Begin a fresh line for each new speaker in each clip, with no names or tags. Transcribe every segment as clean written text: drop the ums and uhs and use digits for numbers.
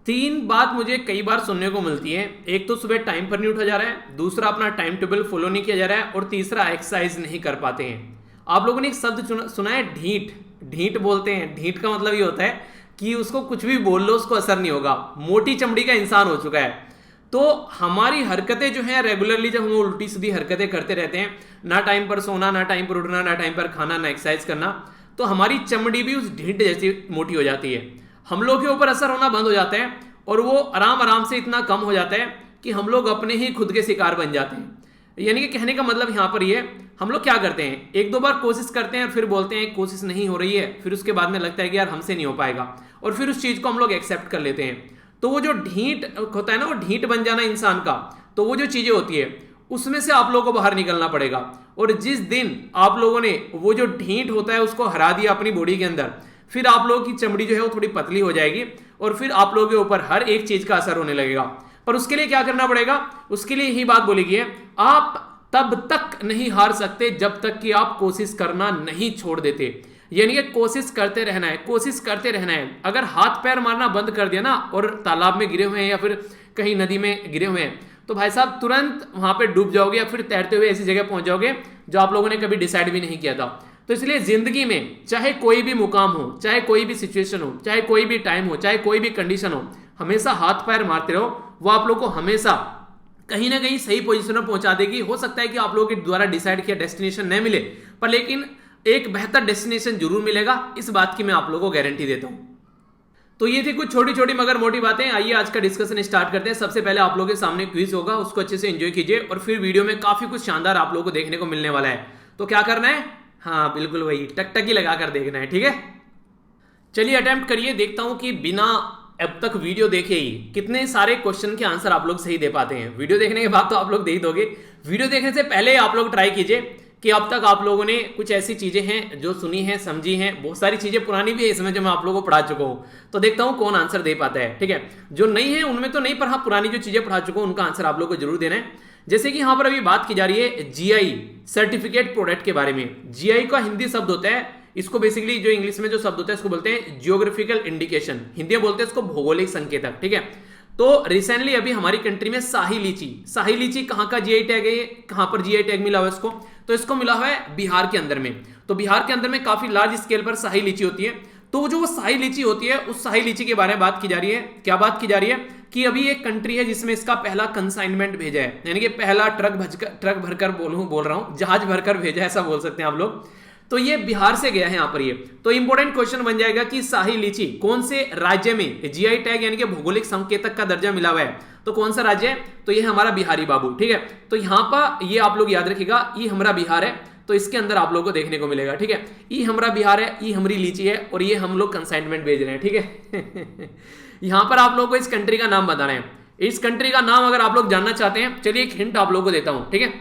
तीन बात मुझे कई बार सुनने को मिलती है। एक तो सुबह टाइम पर नहीं उठा जा रहा है, दूसरा अपना टाइम टेबल फॉलो नहीं किया जा रहा है, और तीसरा एक्सरसाइज नहीं कर पाते हैं। आप लोगों ने एक शब्द सुना है, ढीठ। ढीठ बोलते हैं। ढीठ का मतलब ये होता है कि उसको कुछ भी बोल लो उसको असर नहीं होगा, मोटी चमड़ी का इंसान हो चुका है। तो हमारी हरकतें जो है रेगुलरली जब हम उल्टी सीधी हरकतें करते रहते हैं, ना टाइम पर सोना, ना टाइम पर उठना, ना टाइम पर खाना, ना एक्सरसाइज करना, तो हमारी चमड़ी भी उस ढीठ जैसी मोटी हो जाती है। हम लोग के ऊपर असर होना बंद हो जाता है और वो आराम आराम से इतना कम हो जाता है कि हम लोग अपने ही खुद के शिकार बन जाते हैं। यानी कि कहने का मतलब यहां पर ये, हम लोग क्या करते हैं, एक दो बार कोशिश करते हैं और फिर बोलते हैं कोशिश नहीं हो रही है, फिर उसके बाद में लगता है कि यार हमसे नहीं हो पाएगा, और फिर उस चीज को हम लोग एक्सेप्ट कर लेते हैं। तो वो जो ढीठ होता है ना, वो ढीठ बन जाना इंसान का, तो वो जो चीजें होती है उसमें से आप लोगों को बाहर निकलना पड़ेगा। और जिस दिन आप लोगों ने वो जो ढीठ होता है उसको हरा दिया अपनी बॉडी के अंदर, फिर आप लोगों की चमड़ी जो है वो थोड़ी पतली हो जाएगी और फिर आप लोगों के ऊपर हर एक चीज का असर होने लगेगा। पर उसके लिए क्या करना पड़ेगा, उसके लिए यही बात बोली गई है, आप तब तक नहीं हार सकते जब तक कि आप कोशिश करना नहीं छोड़ देते। यानी कि कोशिश करते रहना है, कोशिश करते रहना है। अगर हाथ पैर मारना बंद कर दिया ना और तालाब में गिरे हुए हैं या फिर कहीं नदी में गिरे हुए हैं, तो भाई साहब तुरंत वहां पे डूब जाओगे या फिर तैरते हुए ऐसी जगह पहुंच जाओगे जो आप लोगों ने कभी डिसाइड भी नहीं किया था। तो इसलिए जिंदगी में चाहे कोई भी मुकाम हो, चाहे कोई भी सिचुएशन हो, चाहे कोई भी टाइम हो, चाहे कोई भी कंडीशन हो, हमेशा हाथ पैर मारते रहो। वो आप लोग को हमेशा कहीं ना कहीं सही पोजीशन में पहुंचा देगी। हो सकता है कि आप लोगों के द्वारा डिसाइड किया डेस्टिनेशन नहीं मिले, पर लेकिन एक बेहतर डेस्टिनेशन जरूर मिलेगा, इस बात की मैं आप लोगों को गारंटी देता हूं। तो ये थी कुछ छोटी छोटी मगर मोटी बातें। आइए आज का डिस्कशन स्टार्ट करते हैं। सबसे पहले आप लोगों के सामने क्विज होगा, उसको अच्छे से एंजॉय कीजिए और फिर वीडियो में काफी कुछ शानदार आप लोगों को देखने को मिलने वाला है। तो क्या करना है, हाँ बिल्कुल वही टकटकी लगाकर देखना है, ठीक है। चलिए अटेम्प्ट करिए, देखता हूं कि बिना अब तक वीडियो देखे ही कितने सारे क्वेश्चन के आंसर आप लोग सही दे पाते हैं। वीडियो देखने के बाद तो आप लोग दे ही दोगे, वीडियो देखने से पहले आप लोग ट्राई कीजिए कि अब तक आप लोगों ने कुछ ऐसी चीजें हैं जो सुनी हैं, समझी हैं। बहुत सारी चीजें पुरानी भी है इसमें जो मैं आप लोगों को पढ़ा चुका हूं, तो देखता हूं कौन आंसर दे पाता है, ठीक है। जो नहीं है उनमें तो नहीं, पर हाँ पुरानी जो चीजें पढ़ा चुका हूं उनका आंसर आप लोग को जरूर देना है। जैसे कि यहां पर अभी बात की जा रही है जीआई सर्टिफिकेट प्रोडक्ट के बारे में। जीआई का हिंदी शब्द होता है, इसको बेसिकली जो इंग्लिश में जो शब्द होता है इसको बोलते हैं जियोग्राफिकल इंडिकेशन, हिंदी में बोलते हैं इसको भौगोलिक संकेतक, ठीक है। तो रिसेंटली अभी हमारी कंट्री में शाही लीची कहां का जीआई टैग है, कहां पर जीआई टैग मिला हुआ है इसको, तो इसको मिला हुआ है बिहार के अंदर में। तो बिहार के अंदर में काफी लार्ज स्केल पर शाही लीची होती है। तो जो वो शाही लीची होती है, उस शाही लीची के बारे में बात की जा रही है। क्या बात की जा रही है कि अभी एक कंट्री है जिसमें इसका पहला कंसाइनमेंट भेजा है, यानी कि पहला ट्रक भरकर बोल रहा हूं, जहाज भरकर भेजा है, ऐसा बोल सकते हैं आप लोग। तो ये बिहार से गया है यहां पर ये। तो इंपॉर्टेंट क्वेश्चन बन जाएगा कि शाही लीची कौन से राज्य में जीआई टैग यानी कि भौगोलिक संकेतक का दर्जा मिला हुआ है, तो कौन सा राज्य है, तो ये हमारा बिहारी बाबू, ठीक है। तो यहां पर ये आप लोग याद रखिएगा, ये हमारा बिहार है, तो इसके अंदर आप लोगों को देखने को मिलेगा, ठीक है। ये हमारा बिहार है, ये हमारी लीची है और ये हम लोग कंसाइनमेंट भेज रहे हैं, ठीक है। यहां पर आप लोगों को इस कंट्री का नाम बताना है। इस कंट्री का नाम अगर आप लोग जानना चाहते हैं, चलिए एक हिंट आप लोगों को देता हूं, ठीक है।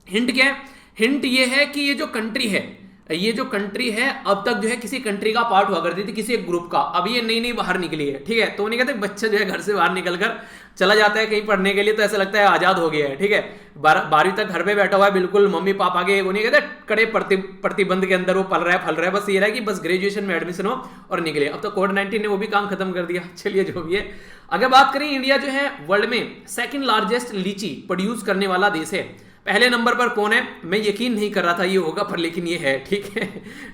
हिंट क्या है, हिंट ये है कि ये जो कंट्री है, ये जो कंट्री है अब तक जो है किसी कंट्री का पार्ट हुआ करती थी, किसी एक ग्रुप का। अब ये नई नई बाहर निकली है, ठीक है। तो उन्हें कहते हैं बच्चा जो है घर से बाहर निकलकर चला जाता है कहीं पढ़ने के लिए, तो ऐसा लगता है आजाद हो गया है, ठीक है। 12वीं तक घर पे बैठा हुआ है, बिल्कुल मम्मी पापा के उन्हें कहते हैं कड़े प्रतिबंध के अंदर वो पल रहा है, फल रहा है। बस ये रहा है कि बस ग्रेजुएशन में एडमिशन हो और निकले। अब तो कोविड-19 ने वो भी काम खत्म कर दिया। चलिए जो भी है, अगर बात करें, इंडिया जो है वर्ल्ड में सेकंड लार्जेस्ट लीची प्रोड्यूस करने वाला देश है। पहले नंबर पर कौन है, मैं यकीन नहीं कर रहा था ये होगा, पर लेकिन ये है, ठीक है।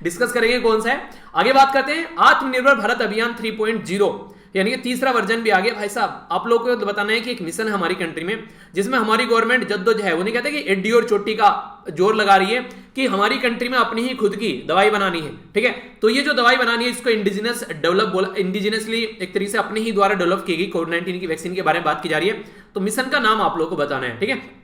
डिस्कस करेंगे कौन सा है। आगे बात करते हैं आत्मनिर्भर भारत अभियान 3.0, यानी कि तीसरा वर्जन भी आ गया। भाई साहब आप लोगों को बताना है कि एक मिशन है हमारी कंट्री में, जिसमें हमारी गवर्नमेंट जद्दोजहद है, वो नहीं कहते कि एड्डी और चोटी का जोर लगा रही है कि हमारी कंट्री में अपनी ही खुद की दवाई बनानी है, ठीक है। तो ये जो दवाई बनानी है इसको इंडिजिनसली एक तरीके से अपने ही द्वारा डेवलप की गई कोविड-19 की वैक्सीन के बारे में बात की जा रही है। तो मिशन का नाम आप लोगों को बताना है, ठीक है।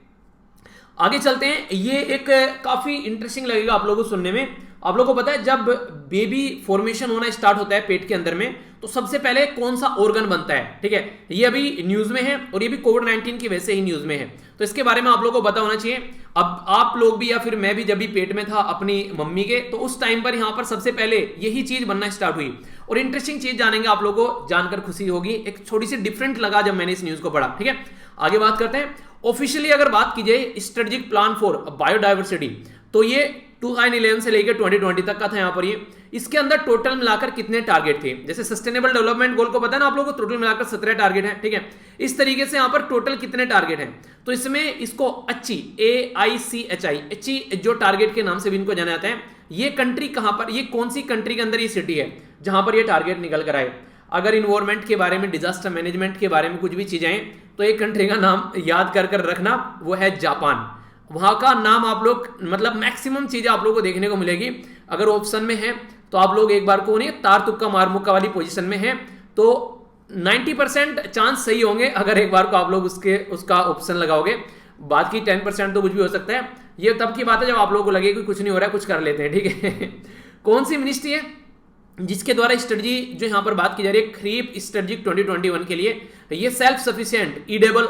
आगे चलते हैं, ये एक काफी इंटरेस्टिंग लगेगा आप लोगों को सुनने में। आप लोगों को पता है जब बेबी फॉर्मेशन होना स्टार्ट होता है पेट के अंदर में, तो सबसे पहले कौन सा ऑर्गन बनता है, ठीक है। ये अभी न्यूज में है और ये भी कोविड-19 की वजह से ही न्यूज में है, तो इसके बारे में आप लोगों को पता होना चाहिए। अब आप लोग भी या फिर मैं भी जब भी पेट में था अपनी मम्मी के, तो उस टाइम पर यहाँ पर सबसे पहले यही चीज बनना स्टार्ट हुई। और इंटरेस्टिंग चीज जानेंगे, आप लोगों को जानकर खुशी होगी, एक छोटी सी डिफरेंट लगा जब मैंने इस न्यूज को पढ़ा, ठीक है। आगे बात करते हैं, ऑफिशियली अगर बात की जाए स्ट्रेटेजिक प्लान फॉर बायोडायवर्सिटी, तो ये 2011 से लेकर 2020 तक का था। यहाँ पर ये इसके अंदर टोटल मिलाकर कितने टारगेट थे। जैसे सस्टेनेबल डेवलपमेंट गोल को पता है ना आप लोगों को, टोटल मिलाकर 17 टारगेट है, ठीक है। इस तरीके से यहां पर टोटल कितने टारगेट हैं, तो इसमें इसको अच्छी AICHI जो टारगेट के नाम से भी इनको जाना जाता है, ये कंट्री कहां पर, ये कौन सी कंट्री के अंदर ये सिटी है जहां पर ये टारगेट निकल कर आए। अगर इन्वायरमेंट के बारे में, डिजास्टर मैनेजमेंट के बारे में कुछ भी चीजें हैं तो एक कंट्री का नाम याद कर रखना, वो है जापान। वहां का नाम आप लोग मतलब मैक्सिमम चीजें आप लोगों को देखने को मिलेगी। अगर ऑप्शन में है तो आप लोग एक बार को नहीं तार तुक्का मार मुक्का वाली पोजीशन में है तो 90% चांस सही होंगे अगर एक बार को आप लोग उसका ऑप्शन लगाओगे। बाकी 10% तो कुछ भी हो सकता है। ये तब की बात है जब आप लोगों को लगे कि कुछ नहीं हो रहा है, कुछ कर लेते हैं, ठीक है। कौन सी मिनिस्ट्री है जिसके द्वारा स्ट्रेटजी जो यहां पर बात की जा रही है खरीफ स्ट्रेटजी 2021 के लिए, ये सेल्फ सफिशिएंट ईडेबल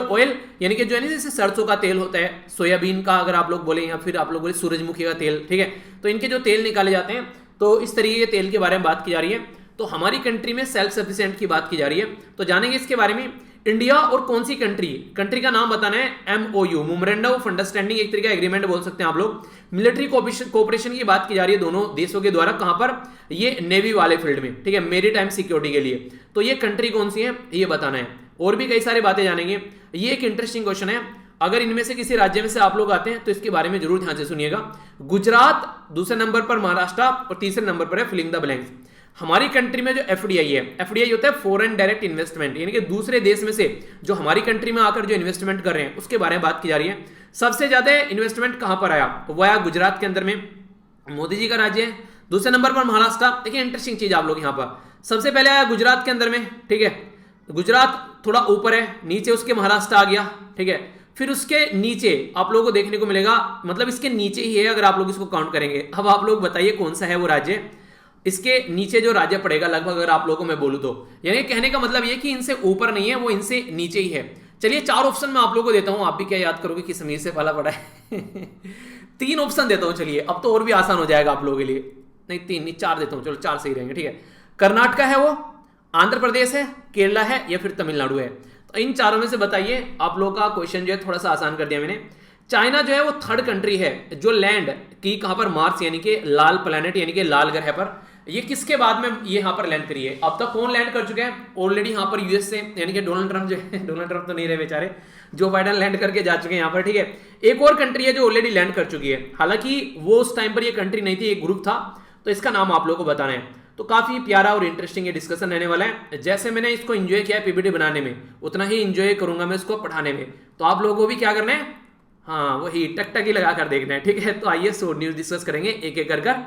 ऑयल यानी कि जो है ना जैसे सरसों का तेल होता है, सोयाबीन का अगर आप लोग बोले, या फिर आप लोग बोले सूरजमुखी का तेल, ठीक है। तो इनके जो तेल निकाले जाते हैं तो इस तरीके के तेल के बारे में बात की जा रही है। तो हमारी कंट्री में सेल्फ सफिशिएंट की बात की जा रही है, तो जानेंगे इसके बारे में। इंडिया और कौन सी कंट्री का नाम बताना है, MOU मेमोरेंडम ऑफ अंडरस्टैंडिंग, एक तरीके का एग्रीमेंट बोल सकते हैं आप लोग। मिलिट्री कोऑपरेशन की बात की जा रही है दोनों देशों के द्वारा, कहां पर, ये नेवी वाले फील्ड में, ठीक है, मेरी टाइम सिक्योरिटी के लिए। तो ये कंट्री कौन सी है ये बताना है, और भी कई सारी बातें जानेंगे। ये एक इंटरेस्टिंग क्वेश्चन है, अगर इनमें से किसी राज्य में से आप लोग आते हैं तो इसके बारे में जरूर ध्यान से सुनिएगा। गुजरात, दूसरे नंबर पर महाराष्ट्र और तीसरे नंबर पर है फिलिंग द ब्लैंक्स। हमारी कंट्री में जो FDI है, FDI होता है फॉरेन डायरेक्ट इन्वेस्टमेंट, यानी कि दूसरे देश में से जो हमारी कंट्री में आकर जो इन्वेस्टमेंट कर रहे हैं उसके बारे में बात की जा रही है। सबसे ज्यादा इन्वेस्टमेंट कहां पर आया, वो आया गुजरात के अंदर में, मोदी जी का राज्य है। दूसरे नंबर पर महाराष्ट्र। देखिए इंटरेस्टिंग चीज आप लोग यहां पर, सबसे पहले आया गुजरात के अंदर में, ठीक है, गुजरात थोड़ा ऊपर है, नीचे उसके महाराष्ट्र आ गया, ठीक है। फिर उसके नीचे आप लोगों को देखने को मिलेगा, मतलब इसके नीचे ही है अगर आप लोग इसको काउंट करेंगे। अब आप लोग बताइए कौन सा है वो राज्य, इसके नीचे जो राज्य पड़ेगा लगभग, अगर आप लोगों को मैं बोलूं तो, यानी कहने का मतलब ये कि इनसे ऊपर नहीं है, वो इनसे नीचे ही है। चलिए 4 ऑप्शन मैं आप लोगों को देता हूं, आप भी क्या याद करोगे कि समीर से पहला पड़ा है। 3 ऑप्शन देता हूं, चलिए अब तो और भी आसान हो जाएगा आप लोगों के लिए। नहीं 3 नहीं 4 देता हूं, चलो 4 सही रहेंगे, ठीक है। कर्नाटका है वो, आंध्र प्रदेश है, केरला है, या फिर तमिलनाडु है। तो इन चारों में से बताइए, आप लोगों का क्वेश्चन जो है थोड़ा सा आसान कर दिया मैंने। चाइना जो है वो 3rd कंट्री है जो लैंड की कहां पर, मार्स यानी कि लाल प्लेनेट यानी कि लाल ग्रह पर, ये किसके बाद में ये यहां पर लैंड करी है। अब तक कौन लैंड कर चुके हैं ऑलरेडी यहां पर, यूएस से, यानी कि डोनाल्ड ट्रंप जो है, डोनाल्ड ट्रंप तो नहीं रहे बेचारे, जो बाइडन लैंड करके जा चुके हैं यहां पर, ठीक है। एक और कंट्री है जो ऑलरेडी लैंड कर चुकी है, हालांकि वो उस टाइम पर ये कंट्री नहीं थी, एक ग्रुप था, तो इसका नाम आप लोगों को बताना है। तो काफी प्यारा और इंटरेस्टिंग ये डिस्कशन रहने वाला है। जैसे मैंने इसको एंजॉय किया है पीपीटी बनाने में, उतना ही एंजॉय करूंगा मैं इसको पढ़ाने में। तो आप लोगों को भी क्या करना है, हाँ वही टक ही लगा कर देखना है, ठीक है। तो आइए शॉर्ट न्यूज डिस्कस करेंगे एक एक कर।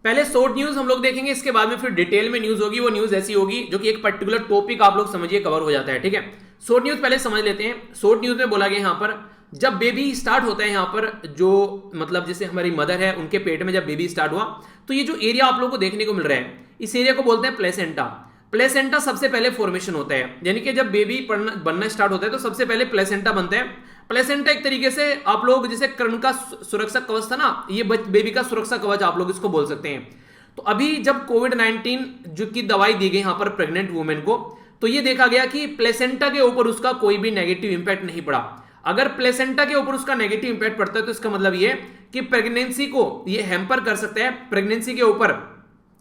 पहले शॉर्ट न्यूज हम लोग देखेंगे, इसके बाद में फिर डिटेल में न्यूज होगी। वो न्यूज ऐसी होगी जो कि एक पर्टिकुलर टॉपिक आप लोग समझिए कवर हो जाता है, ठीक है। शॉर्ट न्यूज पहले समझ लेते हैं। शॉर्ट न्यूज में बोला गया यहाँ पर, जब बेबी स्टार्ट होता है यहाँ पर, जो मतलब जैसे हमारी मदर है उनके पेट में जब बेबी स्टार्ट हुआ, तो ये जो एरिया आप लोगों को देखने को मिल रहा है, इस एरिया को बोलते हैं प्लेसेंटा। प्लेसेंटा सबसे पहले फॉर्मेशन होता है, यानी कि जब बेबी बनना स्टार्ट होता है तो सबसे पहले प्लेसेंटा बनता है। प्लेसेंटा एक तरीके से आप लोग जैसे कर्ण का सुरक्षा कवच था ना, ये बेबी का सुरक्षा कवच आप लोग इसको बोल सकते हैं। तो अभी जब कोविड-19 जो की दवाई दी गई यहाँ पर प्रेग्नेंट वुमेन को, तो ये देखा गया कि प्लेसेंटा के ऊपर उसका कोई भी नेगेटिव इंपैक्ट नहीं पड़ा। अगर प्लेसेंटा के ऊपर उसका नेगेटिव इंपैक्ट पड़ता है तो इसका मतलब ये कि प्रेगनेंसी को ये हैम्पर कर सकता है। प्रेगनेंसी के ऊपर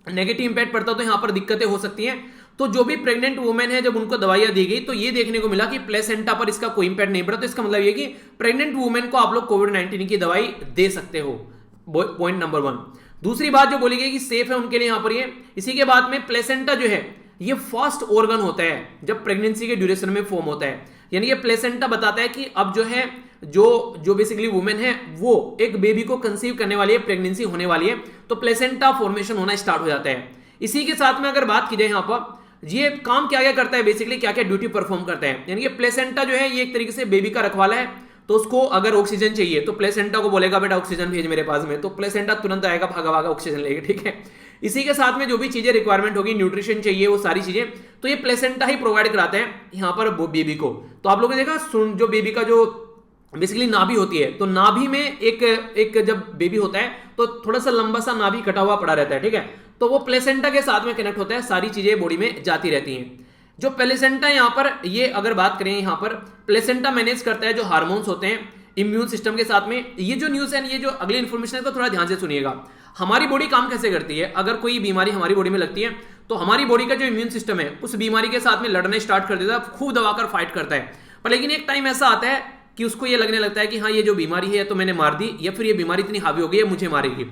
नेगेटिव इंपैक्ट पड़ता तो यहां पर दिक्कतें हो सकती हैं। तो जो भी प्रेग्नेंट वुमेन है जब उनको दवाइयां दी गई तो ये देखने को मिला कि प्लेसेंटा पर इसका कोई इंपैक्ट नहीं पड़ा। तो इसका मतलब ये कि प्रेग्नेंट वुमेन को आप लोग कोविड-19 की दवाई दे सकते हो, पॉइंट नंबर 1। दूसरी बात जो बोली गई कि सेफ है उनके लिए यहां पर ये। इसी के बाद में प्लेसेंटा जो है ये फर्स्ट ऑर्गन होता है जब प्रेगनेंसी के ड्यूरेशन में फॉर्म होता है, यानी ये प्लेसेंटा बताता है कि अब जो है जो बेसिकली वुमेन है वो एक बेबी को कंसीव करने वाली है, प्रेगनेंसी होने वाली है, तो प्लेसेंटा फॉर्मेशन होना स्टार्ट हो जाता है। इसी के साथ में अगर बात की जाए यहाँ पर ये काम क्या क्या करता है, बेसिकली क्या क्या ड्यूटी परफॉर्म करता है, यानी कि प्लेसेंटा जो है ये एक तरीके से बेबी का रखवाला है। तो उसको अगर ऑक्सीजन चाहिए तो प्लेसेंटा को बोलेगा बेटा ऑक्सीजन भेज मेरे पास में, तो प्लेसेंटा तुरंत आएगा, भागा भागा ऑक्सीजन लेगा, ठीक है। इसी के साथ में जो भी चीजें रिक्वायरमेंट होगी, न्यूट्रिशन चाहिए, वो सारी चीजें तो ये प्लेसेंटा ही प्रोवाइड कराते हैं यहाँ पर बेबी को। तो आप लोगों ने देखा जो बेबी का जो बेसिकली नाभि होती है, तो नाभि में एक जब बेबी होता है तो थोड़ा सा लंबा सा नाभि कटा हुआ पड़ा रहता है, ठीक है। तो वो प्लेसेंटा के साथ में कनेक्ट होता है, सारी चीजें बॉडी में जाती रहती हैं। जो प्लेसेंटा यहाँ पर ये अगर बात करें यहाँ पर प्लेसेंटा मैनेज करता है जो हार्मोन्स होते हैं, इम्यून सिस्टम के साथ में। ये जो न्यूज़ है, ये जो अगली इन्फॉर्मेशन है, तो थोड़ा ध्यान से सुनिएगा। हमारी बॉडी काम कैसे करती है, अगर कोई बीमारी हमारी बॉडी में लगती है तो हमारी बॉडी का जो इम्यून सिस्टम है उस बीमारी के साथ में लड़ने स्टार्ट कर देता है, खूब दबाकर फाइट करता है। पर लेकिन एक टाइम ऐसा आता है कि उसको ये लगने लगता है कि हाँ ये जो बीमारी है तो मैंने मार दी, या फिर ये बीमारी इतनी हावी हो गई है मुझे मारेगी,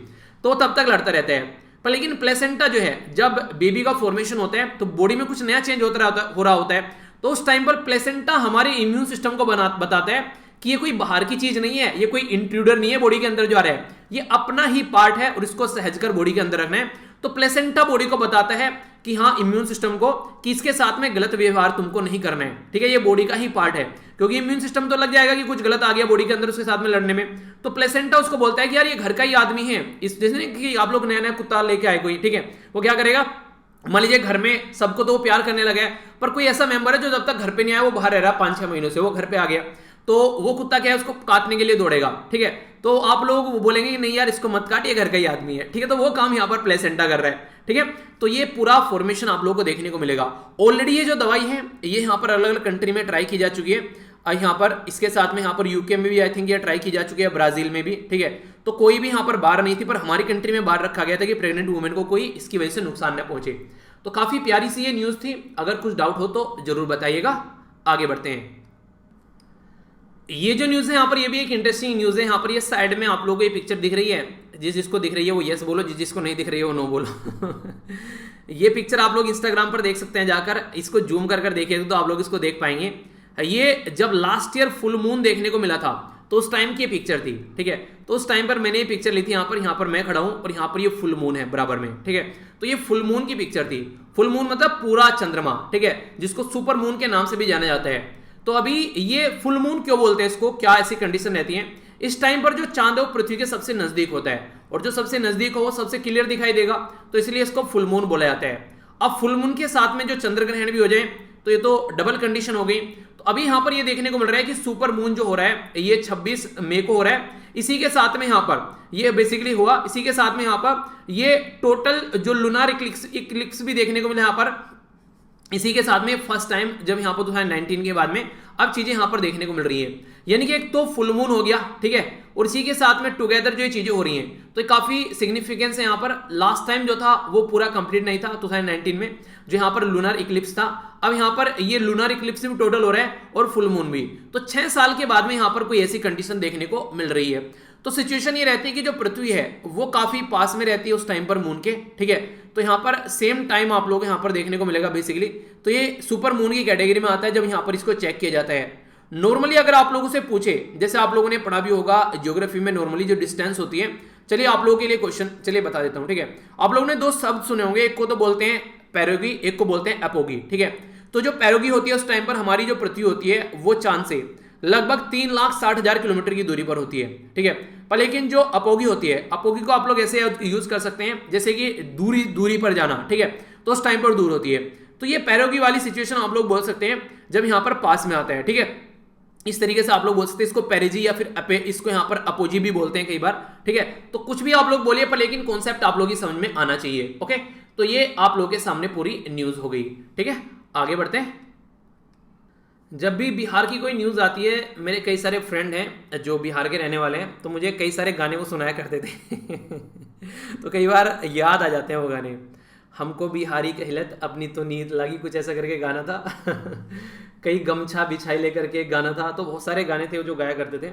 तो तब तक लड़ता रहता है। पर लेकिन प्लेसेंटा जो है, जब बेबी का फॉर्मेशन होता है तो बॉडी में कुछ नया चेंज हो रहा होता है, तो उस टाइम पर प्लेसेंटा हमारे इम्यून सिस्टम को बताता है कि ये कोई बाहर की चीज नहीं है, ये कोई इंट्रूडर नहीं है बॉडी के अंदर जो आ रहा है, ये अपना ही पार्ट है और इसको सहजकर बॉडी के अंदर रखना है। तो प्लेसेंटा बॉडी को बताता है कि हाँ इम्यून सिस्टम को कि इसके साथ में गलत व्यवहार तुमको नहीं करना है, ठीक है, ये बॉडी का ही पार्ट है। क्योंकि इम्यून सिस्टम तो लग जाएगा कि कुछ गलत आ गया बॉडी के अंदर उसके साथ में लड़ने में, तो प्लेसेंटा उसको बोलता है कि यार ये घर का ही आदमी है। इस जैसे कि आप लोग नया नया कुत्ता लेके आए कोई, ठीक है, वो क्या करेगा, मान लीजिए घर में सबको तो वो प्यार करने लगा है, पर कोई ऐसा मेंबर है जो जब तक घर पे नहीं आया, वो बाहर रह रहा 5-6 महीनों से, वो घर पे आ गया, तो वो कुत्ता क्या है उसको काटने के लिए दौड़ेगा, ठीक है। तो आप लोग बोलेंगे कि नहीं यार इसको मत काट, ये घर का ही आदमी है, ठीक है। तो वो काम यहाँ पर प्लेसेंटा कर रहा है, ठीक है। तो ये पूरा फॉर्मेशन आप लोगों को देखने को मिलेगा। ऑलरेडी ये जो दवाई है ये यहाँ पर अलग अलग कंट्री में ट्राई की जा चुकी है, यहाँ पर इसके साथ में यहाँ पर यूके में भी आई थिंक ये ट्राई की जा चुकी है, ब्राजील में भी, ठीक है। तो कोई भी यहाँ पर बाहर नहीं थी, पर हमारी कंट्री में बाहर रखा गया था कि प्रेग्नेंट वुमेन को कोई इसकी वजह से नुकसान न पहुंचे। तो काफी प्यारी सी ये न्यूज थी, अगर कुछ डाउट हो तो जरूर बताइएगा। आगे बढ़ते हैं। ये जो न्यूज है यहाँ पर, ये भी एक इंटरेस्टिंग न्यूज है। यहाँ पर ये साइड में आप लोगों को ये पिक्चर दिख रही है, जिसको दिख रही है वो यस बोलो, जिसको नहीं दिख रही है वो नो बोलो। ये पिक्चर आप लोग इंस्टाग्राम पर देख सकते हैं जाकर, इसको जूम कर देखिए तो आप लोग इसको देख पाएंगे। ये जब लास्ट ईयर फुल मून देखने को मिला था तो उस टाइम की पिक्चर थी, ठीक है। तो उस टाइम पर मैंने ये पिक्चर ली थी, यहाँ पर मैं खड़ा हूं और यहाँ पर ये फुल मून है बराबर में, ठीक है। तो ये फुल मून की पिक्चर थी। फुल मून मतलब पूरा चंद्रमा, ठीक है, जिसको सुपर मून के नाम से भी जाना जाता है। तो अभी ये फुल मून क्यों बोलते हैं इसको, क्या ऐसी कंडीशन रहती है, इस टाइम पर जो चांद है वो पृथ्वी के सबसे नजदीक होता है, और जो सबसे नजदीक हो वो सबसे क्लियर दिखाई देगा, तो इसलिए इसको फुल मून बोला जाता है। अब फुल मून के साथ में जो चंद्र ग्रहण भी हो जाए तो ये तो डबल कंडीशन हो गई। तो अभी यहां पर ये देखने को मिल रहा है कि सुपर मून जो हो रहा है ये 26 मई को हो रहा है। इसी के साथ में यहां पर ये बेसिकली हुआ, इसी के साथ में यहां पर ये टोटल जो लूनार इक्लिप्स भी देखने को मिला यहां पर, इसी के साथ में फर्स्ट टाइम जब यहां पर 2019 के बाद में अब चीजें यहां पर देखने को मिल रही है। यानी कि एक तो फुल मून हो गया, ठीक है, और इसी के साथ में टुगेदर जो ये चीजें हो रही हैं, तो काफी सिग्निफिकेंस है यहां पर। लास्ट टाइम जो था वो पूरा कंप्लीट नहीं था 2019 में, जो यहां पर लूनर इक्लिप्स था। अब यहां पर ये लूनर इक्लिप्स भी टोटल हो रहा है और फुल मून भी, तो 6 साल के बाद में यहां पर कोई ऐसी कंडीशन देखने को मिल रही है। तो सिचुएशन ये रहती है कि जो पृथ्वी है वो काफी पास में रहती है उस टाइम पर मून के, ठीक है। तो यहाँ पर सेम टाइम आप लोग यहाँ पर देखने को मिलेगा बेसिकली। तो ये सुपर मून की कैटेगरी में आता है जब यहाँ पर इसको चेक किया जाता है। नॉर्मली अगर आप लोगों से पूछे, जैसे आप लोगों ने पढ़ा भी होगा ज्योग्राफी में, नॉर्मली जो डिस्टेंस होती है, चलिए आप लोगों के लिए क्वेश्चन चलिए बता देता हूँ, ठीक है। आप लोगों ने 2 शब्द सुने होंगे, एक को तो बोलते हैं पैरोगी, एक को बोलते हैं अपोगी, ठीक है। तो जो पैरोगी होती है उस टाइम पर हमारी जो पृथ्वी होती है वो चांद से लगभग 3,60,000 किलोमीटर की दूरी पर होती है, ठीक है। पर लेकिन जो अपोगी होती है, अपोगी को आप लोग ऐसे यूज कर सकते हैं जैसे कि दूरी पर जाना, ठीक है, तो उस टाइम पर दूर होती है। तो ये पैरोगी वाली सिचुएशन आप लोग बोल सकते हैं जब यहाँ पर पास में आता है, ठीक है। इस तरीके से आप लोग बोल सकते हैं इसको पेरेजी या फिर इसको यहाँ पर अपोजी भी बोलते हैं कई बार, ठीक है। तो कुछ भी आप लोग बोलिए, पर लेकिन कॉन्सेप्ट आप लोग की समझ में आना चाहिए, ओके। तो ये आप लोगों के सामने पूरी न्यूज हो गई, ठीक है। आगे बढ़ते हैं। जब भी बिहार की कोई न्यूज़ आती है, मेरे कई सारे फ्रेंड हैं जो बिहार के रहने वाले हैं, तो मुझे कई सारे गाने वो सुनाया करते थे। तो कई बार याद आ जाते हैं वो गाने। हमको बिहारी कहलत अपनी तो नींद लगी, कुछ ऐसा करके गाना था। कई गमछा बिछाई लेकर के गाना था। तो बहुत सारे गाने थे जो गाया करते थे।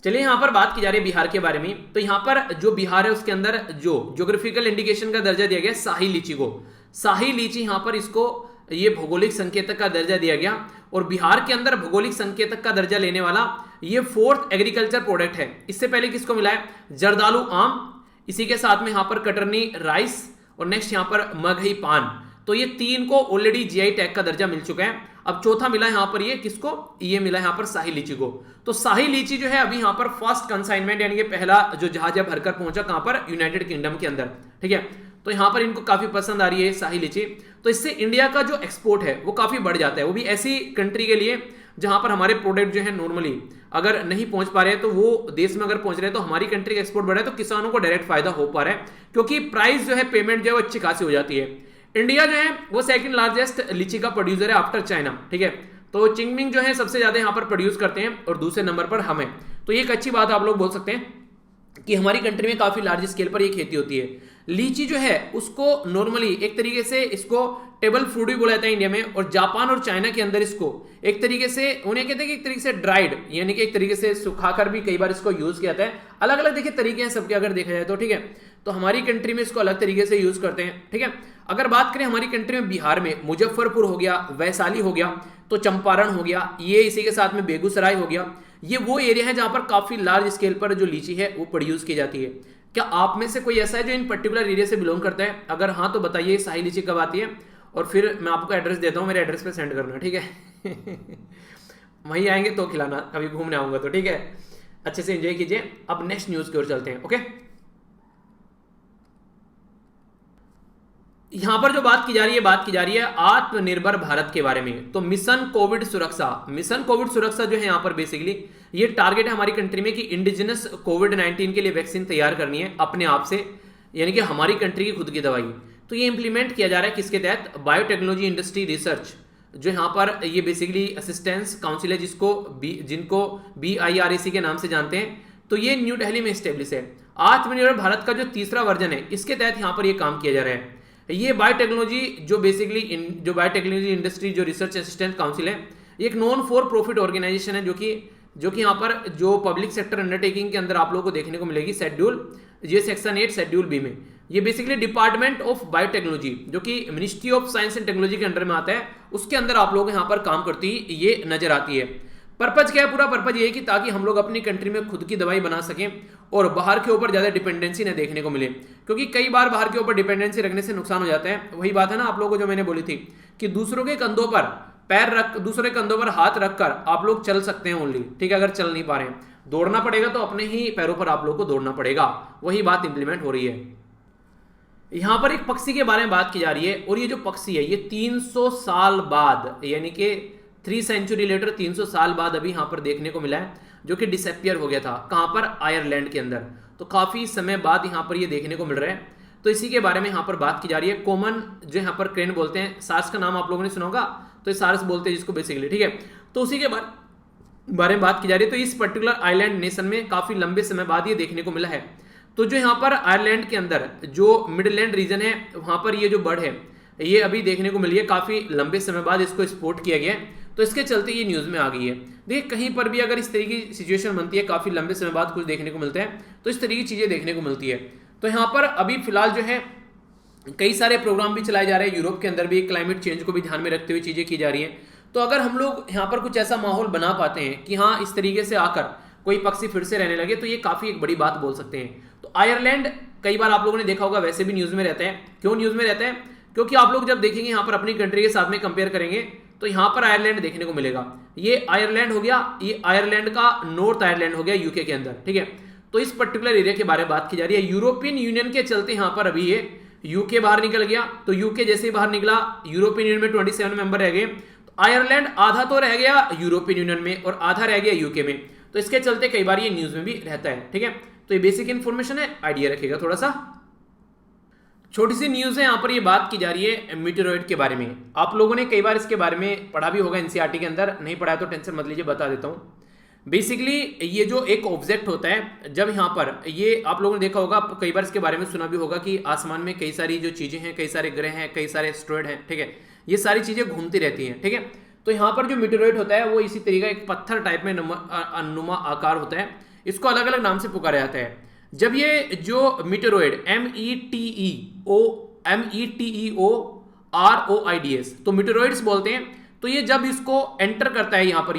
चलिए यहाँ पर बात की जा रही है बिहार के बारे में। तो यहाँ पर जो बिहार है उसके अंदर जो ज्योग्राफिकल इंडिकेशन का दर्जा दिया गया शाही लीची को। शाही लीची यहाँ पर इसको ये भौगोलिक संकेतक का दर्जा दिया गया, और बिहार के अंदर भौगोलिक संकेतक का दर्जा लेने वाला ये 4th एग्रीकल्चर प्रोडक्ट है। इससे पहले किसको मिला है? जर्दालू आम, इसी के साथ में यहाँ पर कटरनी राइस, और नेक्स्ट यहाँ पर मगही पान। तो ये 3 को ऑलरेडी जीआई टैग का दर्जा मिल चुका है। अब चौथा मिला यहाँ पर ये किसको? ये मिला यहाँ पर शाही लीची को। तो शाही लीची जो है अभी यहाँ पर फर्स्ट कंसाइनमेंट यानी कि पहला जो जहाज भरकर पहुंचा कहां पर? यूनाइटेड किंगडम के अंदर, ठीक है। तो यहाँ पर इनको काफी पसंद आ रही है शाही लीची। तो इससे इंडिया का जो एक्सपोर्ट है वो काफी बढ़ जाता है, वो भी ऐसी कंट्री के लिए जहां पर हमारे प्रोडक्ट जो है नॉर्मली अगर नहीं पहुंच पा रहे हैं, तो वो देश में अगर पहुंच रहे हैं तो हमारी कंट्री का एक्सपोर्ट बढ़ रहा है, तो किसानों को डायरेक्ट फायदा हो पा रहा है, क्योंकि प्राइस जो है पेमेंट जो है वो अच्छी खासी हो जाती है। इंडिया जो है वो 2nd लार्जेस्ट लीची का प्रोड्यूसर है आफ्टर चाइना, ठीक है। तो चिंगमिंग जो है सबसे ज्यादा यहाँ पर प्रोड्यूस करते हैं और दूसरे नंबर पर हम हैं। तो ये एक अच्छी बात आप लोग बोल सकते हैं कि हमारी कंट्री में काफी लार्ज स्केल पर ये खेती होती है। लीची जो है उसको नॉर्मली एक तरीके से इसको टेबल फ्रूट भी बोला जाता है इंडिया में, और जापान और चाइना के अंदर इसको एक तरीके से उन्हें कहते हैं कि एक तरीके से ड्राइड, यानी कि एक तरीके से सुखाकर भी कई बार इसको यूज किया जाता है। अलग अलग देखिए तरीके हैं सबके अगर देखा जाए तो, ठीक है। तो हमारी कंट्री में इसको अलग तरीके से यूज करते हैं, ठीक है। अगर बात करें हमारी कंट्री में, बिहार में मुजफ्फरपुर हो गया, वैशाली हो गया, तो चंपारण हो गया, ये इसी के साथ में बेगूसराय हो गया, ये वो एरिया है जहां पर काफी लार्ज स्केल पर जो लीची है वो प्रोड्यूस की जाती है। क्या आप में से कोई ऐसा है जो इन पर्टिकुलर एरिया से बिलोंग करता है? अगर हाँ तो बताइए शाही लीची कब आती है, और फिर मैं आपको एड्रेस देता हूँ, मेरे एड्रेस पे सेंड करना, ठीक है। वहीं आएंगे तो खिलाना, कभी घूमने आऊंगा तो, ठीक है। अच्छे से एंजॉय कीजिए। अब नेक्स्ट न्यूज की ओर चलते हैं, ओके। यहां पर जो बात की जा रही है आत्मनिर्भर भारत के बारे में। तो मिशन कोविड सुरक्षा जो है यहाँ पर बेसिकली ये टारगेट है हमारी कंट्री में कि इंडिजिनस कोविड-19 के लिए वैक्सीन तैयार करनी है अपने आप से, यानी कि हमारी कंट्री की खुद की दवाई। तो ये इंप्लीमेंट किया जा रहा है किसके तहत? बायोटेक्नोलॉजी इंडस्ट्री रिसर्च, जो यहाँ पर ये बेसिकली असिस्टेंस काउंसिल है, जिनको BIRAC के नाम से जानते हैं। तो ये न्यू दिल्ली में स्टेब्लिश है। आत्मनिर्भर भारत का जो तीसरा वर्जन है, इसके तहत यहाँ पर ये काम किया जा रहा है। ये बायोटेक्नोलॉजी जो बेसिकली जो बायोटेक्नोलॉजी इंडस्ट्री जो रिसर्च असिस्टेंट काउंसिल है, ये एक नॉन फॉर प्रॉफिट ऑर्गेनाइजेशन है, जो कि यहाँ पर जो पब्लिक सेक्टर अंडरटेकिंग के अंदर आप लोगों को देखने को मिलेगी शेड्यूल, ये सेक्शन 8 शेड्यूल बी में। ये बेसिकली डिपार्टमेंट ऑफ बायोटेक्नोलॉजी जो कि ministry of science and technology के अंडर में आता है, उसके अंदर आप लोग यहाँ पर काम करती ये नजर आती है। पर्पज क्या है? पूरा पर्पज ये है कि ताकि हम लोग अपनी कंट्री में खुद की दवाई बना सकें और बाहर के ऊपर ज्यादा डिपेंडेंसी न देखने को मिले, क्योंकि कई बार बाहर के ऊपर डिपेंडेंसी रखने से नुकसान हो जाता है। वही बात है ना आप लोगों को जो मैंने बोली थी कि दूसरों के कंधों पर पैर रख, दूसरे कंधों पर हाथ रखकर आप लोग चल सकते हैं ओनली, ठीक है। अगर चल नहीं पा रहे हैं, दौड़ना पड़ेगा तो अपने ही पैरों पर आप लोग को दौड़ना पड़ेगा। वही बात इंप्लीमेंट हो रही है। यहां पर एक पक्षी के बारे में बात की जा रही है, और ये जो पक्षी है ये 300 साल बाद, यानी कि 3 सेंचुरी लेटर 300 साल बाद अभी यहाँ पर देखने को मिला है, जो कि डिसअपियर हो गया था। कहां पर? आयरलैंड के अंदर। तो काफी समय बाद यहाँ पर ये देखने को मिल रहा है। तो इसी के बारे में यहाँ पर बात की जा रही है। कॉमन जो यहाँ पर क्रेन बोलते हैं, सार्स का नाम आप लोगों ने सुना होगा, तो ये सार्स बोलते हैं जिसको बेसिकली, ठीक है। तो उसी के बारे में बात की जा रही है। तो इस पर्टिकुलर आइलैंड नेशन में काफी लंबे समय बाद ये देखने को मिला है। तो जो यहाँ पर आयरलैंड के अंदर जो मिडलैंड रीजन है, वहां पर ये जो बर्ड है ये अभी देखने को मिली है, काफी लंबे समय बाद इसको एक्सपोर्ट किया गया है। तो इसके चलते ये न्यूज में आ गई है। देखिए कहीं पर भी अगर इस तरीके की सिचुएशन बनती है, काफी लंबे समय बाद कुछ देखने को मिलता है, तो इस तरीके की चीजें देखने को मिलती है। तो यहाँ पर अभी फिलहाल जो है कई सारे प्रोग्राम भी चलाए जा रहे हैं। यूरोप के अंदर भी क्लाइमेट चेंज को भी ध्यान में रखते हुए चीजें की जा रही हैं। तो अगर हम लोग यहाँ पर कुछ ऐसा माहौल बना पाते हैं कि हाँ इस तरीके से आकर कोई पक्षी फिर से रहने लगे, तो ये काफी एक बड़ी बात बोल सकते हैं। तो आयरलैंड कई बार आप लोगों ने देखा होगा, वैसे भी न्यूज में रहता है। क्यों न्यूज में रहता है? क्योंकि आप लोग जब देखेंगे यहाँ पर अपनी कंट्री के साथ में कंपेयर करेंगे, तो यहाँ पर आयरलैंड देखने को मिलेगा। ये आयरलैंड हो गया, ये आयरलैंड का नॉर्थ आयरलैंड हो गया यूके के अंदर, ठीक है। तो इस पर्टिकुलर एरिया के बारे में बात की जा रही है। यूरोपियन यूनियन के चलते यहाँ पर अभी ये यूके बाहर निकल गया। तो यूके जैसे ही बाहर निकला, यूरोपियन यूनियन में 27 मेंबर रह गए। तो आयरलैंड आधा तो रह गया यूरोपियन यूनियन में और आधा रह गया यूके में। तो इसके चलते कई बार ये न्यूज में भी रहता है, ठीक है। तो ये बेसिक इन्फॉर्मेशन है, आइडिया रखेगा थोड़ा सा। छोटी सी न्यूज है, यहाँ पर ये बात की जा रही है मीटेरॉइड के बारे में। आप लोगों ने कई बार इसके बारे में पढ़ा भी होगा एनसीईआरटी के अंदर, नहीं पढ़ा है तो टेंशन मत लीजिए, बता देता हूँ। बेसिकली ये जो एक ऑब्जेक्ट होता है, जब यहाँ पर ये आप लोगों ने देखा होगा, कई बार इसके बारे में सुना भी होगा कि आसमान में कई सारी जो चीजें हैं, कई सारे ग्रह हैं, कई सारे एस्टेरॉइड हैं, ठीक है। ये सारी चीजें घूमती रहती हैं, ठीक है। तो यहाँ पर जो मीटेरॉइड होता है वो इसी तरीका एक पत्थर टाइप में नुमा आकार होता है। इसको अलग अलग नाम से पुकारा जाता है। जब ये जो मीटेरॉइड METEOROIDS, तो मीटेरॉइड्स बोलते हैं। तो ये जब इसको एंटर करता है यहाँ पर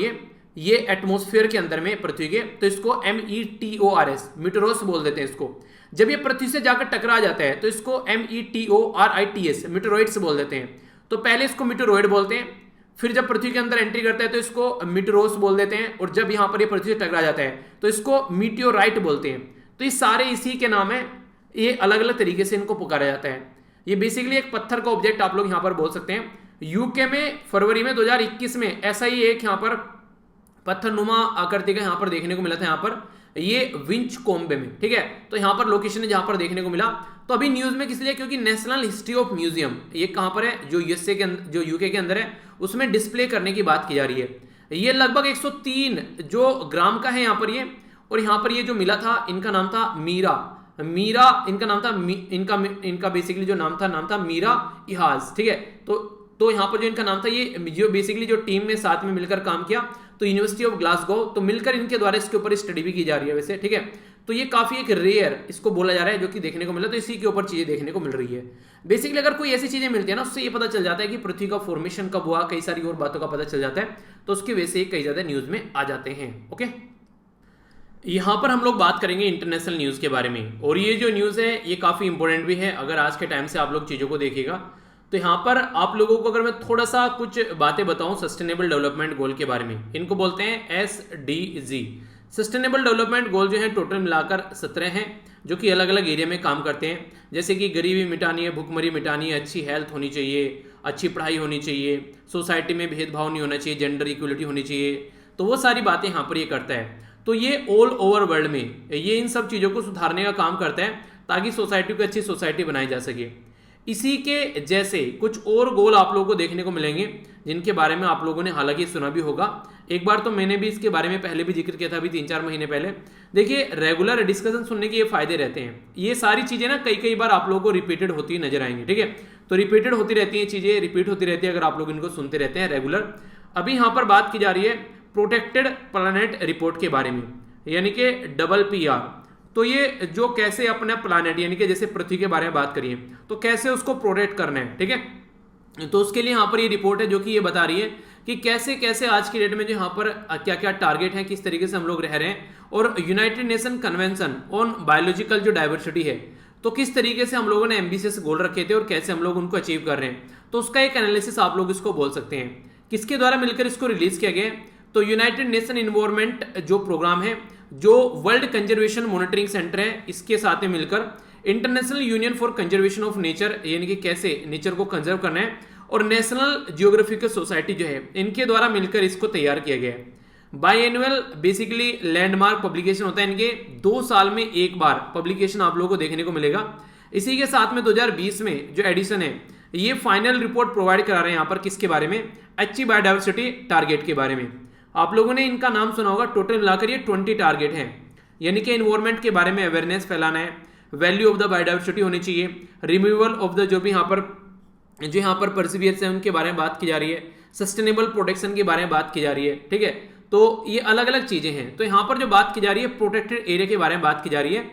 ये एटमॉस्फेयर के अंदर में पृथ्वी के, तो इसको METORS मीटेरोस बोल देते हैं इसको। जब ये पृथ्वी से जाकर टकरा जाता है तो इसको METORITS मीटेरॉइड्स बोल देते हैं। तो पहले इसको मीटेरॉइड बोलते हैं, फिर जब पृथ्वी के अंदर एंट्री करता है तो इसको मीटेरोस बोल देते हैं, और जब यहाँ पर ये पृथ्वी से टकरा जाता है तो इसको मीटियोराइट बोलते हैं। तो ये सारे इसी के नाम है, ये अलग अलग तरीके से इनको पुकारा जाता है। ये बेसिकली एक पत्थर का ऑब्जेक्ट आप लोग यहाँ पर बोल सकते हैं। यूके में फरवरी में 2021 में ऐसा ही एक यहाँ पर पत्थरनुमा आकृति का यहाँ पर देखने को मिला था, यहाँ पर ये विंच कोम्बे में, ठीक है। तो यहाँ पर लोकेशन है जहाँ पर देखने को मिला। तो अभी न्यूज में किस लिए, क्योंकि नेशनल हिस्ट्री ऑफ म्यूजियम ये कहां पर है, जो यूएसए के अंदर, जो यूके के अंदर है, उसमें डिस्प्ले करने की बात की जा रही है। ये लगभग 103 जो ग्राम का है यहाँ पर ये, और यहाँ पर ये जो मिला था इनका नाम था मीरा इनका नाम था इनका बेसिकली जो नाम था मीरा इहाज, ठीक है। तो यहाँ पर जो इनका नाम था, ये जो बेसिकली जो टीम ने साथ में मिलकर काम किया, तो यूनिवर्सिटी ऑफ ग्लासगो, तो मिलकर इनके द्वारा इसके ऊपर स्टडी भी की जा रही है वैसे, ठीक है। तो ये काफी एक रेयर इसको बोला जा रहा है जो कि देखने को मिला, तो इसी के ऊपर चीजें देखने को मिल रही है। बेसिकली अगर कोई ऐसी चीजें मिलती है ना, उससे ये पता चल जाता है कि पृथ्वी का फॉर्मेशन कब हुआ, कई सारी और बातों का पता चल जाता है, तो उसकी वजह से कई ज्यादा न्यूज में आ जाते हैं। ओके, यहां पर हम लोग बात करेंगे इंटरनेशनल न्यूज के बारे में, और ये जो न्यूज है ये काफी इंपॉर्टेंट भी है। अगर आज के टाइम से आप लोग चीजों को देखिएगा, तो यहाँ पर आप लोगों को अगर मैं थोड़ा सा कुछ बातें बताऊं सस्टेनेबल डेवलपमेंट गोल के बारे में, इनको बोलते हैं SDG। सस्टेनेबल डेवलपमेंट गोल जो है टोटल मिलाकर 17 हैं, जो कि अलग अलग एरिया में काम करते हैं, जैसे कि गरीबी मिटानी है, भुखमरी मिटानी है, अच्छी हेल्थ होनी चाहिए, अच्छी पढ़ाई होनी चाहिए, सोसाइटी में भेदभाव नहीं होना चाहिए, जेंडर इक्वलिटी होनी चाहिए, तो वो सारी बातें यहाँ पर ये करता है। तो ये ऑल ओवर वर्ल्ड में ये इन सब चीज़ों को सुधारने का काम करता है, ताकि सोसाइटी को अच्छी सोसाइटी बनाई जा सके। इसी के जैसे कुछ और गोल आप लोगों को देखने को मिलेंगे, जिनके बारे में आप लोगों ने हालांकि सुना भी होगा। एक बार तो मैंने भी इसके बारे में पहले भी जिक्र किया था, अभी 3-4 महीने पहले। देखिए, रेगुलर डिस्कशन सुनने के ये फायदे रहते हैं। ये सारी चीजें ना कई बार आप लोगों को रिपीटेड होती नजर आएंगी, ठीक है। तो रिपीटेड होती रहती है चीजें, रिपीट होती रहती है अगर आप लोग इनको सुनते रहते हैं रेगुलर। अभी यहाँ पर बात की जा रही है प्रोटेक्टेड प्लैनेट रिपोर्ट के बारे में, यानी कि PPR। तो ये जो कैसे अपना प्लैनेट यानी कि जैसे पृथ्वी के बारे में बात करिए, तो कैसे उसको प्रोटेक्ट करना है, ठीक है। तो उसके लिए यहाँ पर ये रिपोर्ट है जो कि ये बता रही है कि कैसे कैसे आज की डेट में जो यहाँ पर क्या क्या टारगेट है, किस तरीके से हम लोग रह रहे हैं, और United nation convention on biological जो डाइवर्सिटी है, तो किस तरीके से हम लोगों ने एम्बिशियस गोल रखे थे और कैसे हम लोग उनको अचीव कर रहे हैं। तो उसका एक एनालिसिस आप लोग इसको बोल सकते हैं। किसके द्वारा मिलकर इसको रिलीज किया गया, तो यूनाइटेड नेशन इन्वायरमेंट जो प्रोग्राम है, जो वर्ल्ड कंजर्वेशन मॉनिटरिंग सेंटर है, इसके साथ में मिलकर international union for conservation of nature, यानी कि कैसे नेचर को कंजर्व करना है, और नेशनल जियोग्राफिकल सोसाइटी जो है, इनके द्वारा मिलकर इसको तैयार किया गया है। By annual basically landmark publication होता है, इनके 2 साल में एक बार पब्लिकेशन आप लोगों को देखने को मिलेगा। इसी के साथ में 2020 में जो एडिशन है, ये फाइनल रिपोर्ट प्रोवाइड करा रहे हैं यहाँ पर किसके बारे में, अच्छी बायोडाइवर्सिटी टारगेट के बारे में। आप लोगों ने इनका नाम सुना होगा, टोटल मिलाकर ये 20 टारगेट हैं, यानी कि एनवायरमेंट के बारे में अवेयरनेस फैलाना है, वैल्यू ऑफ द बायोडाइवर्सिटी होनी चाहिए, रिमूवल ऑफ द जो भी यहाँ पर परसिवियर्स है उनके बारे में बात की जा रही है, सस्टेनेबल प्रोटेक्शन के बारे में बात की जा रही है, ठीक है। तो ये अलग अलग चीजें हैं। तो यहाँ पर जो बात की जा रही है प्रोटेक्टेड एरिया के बारे में बात की जा रही है,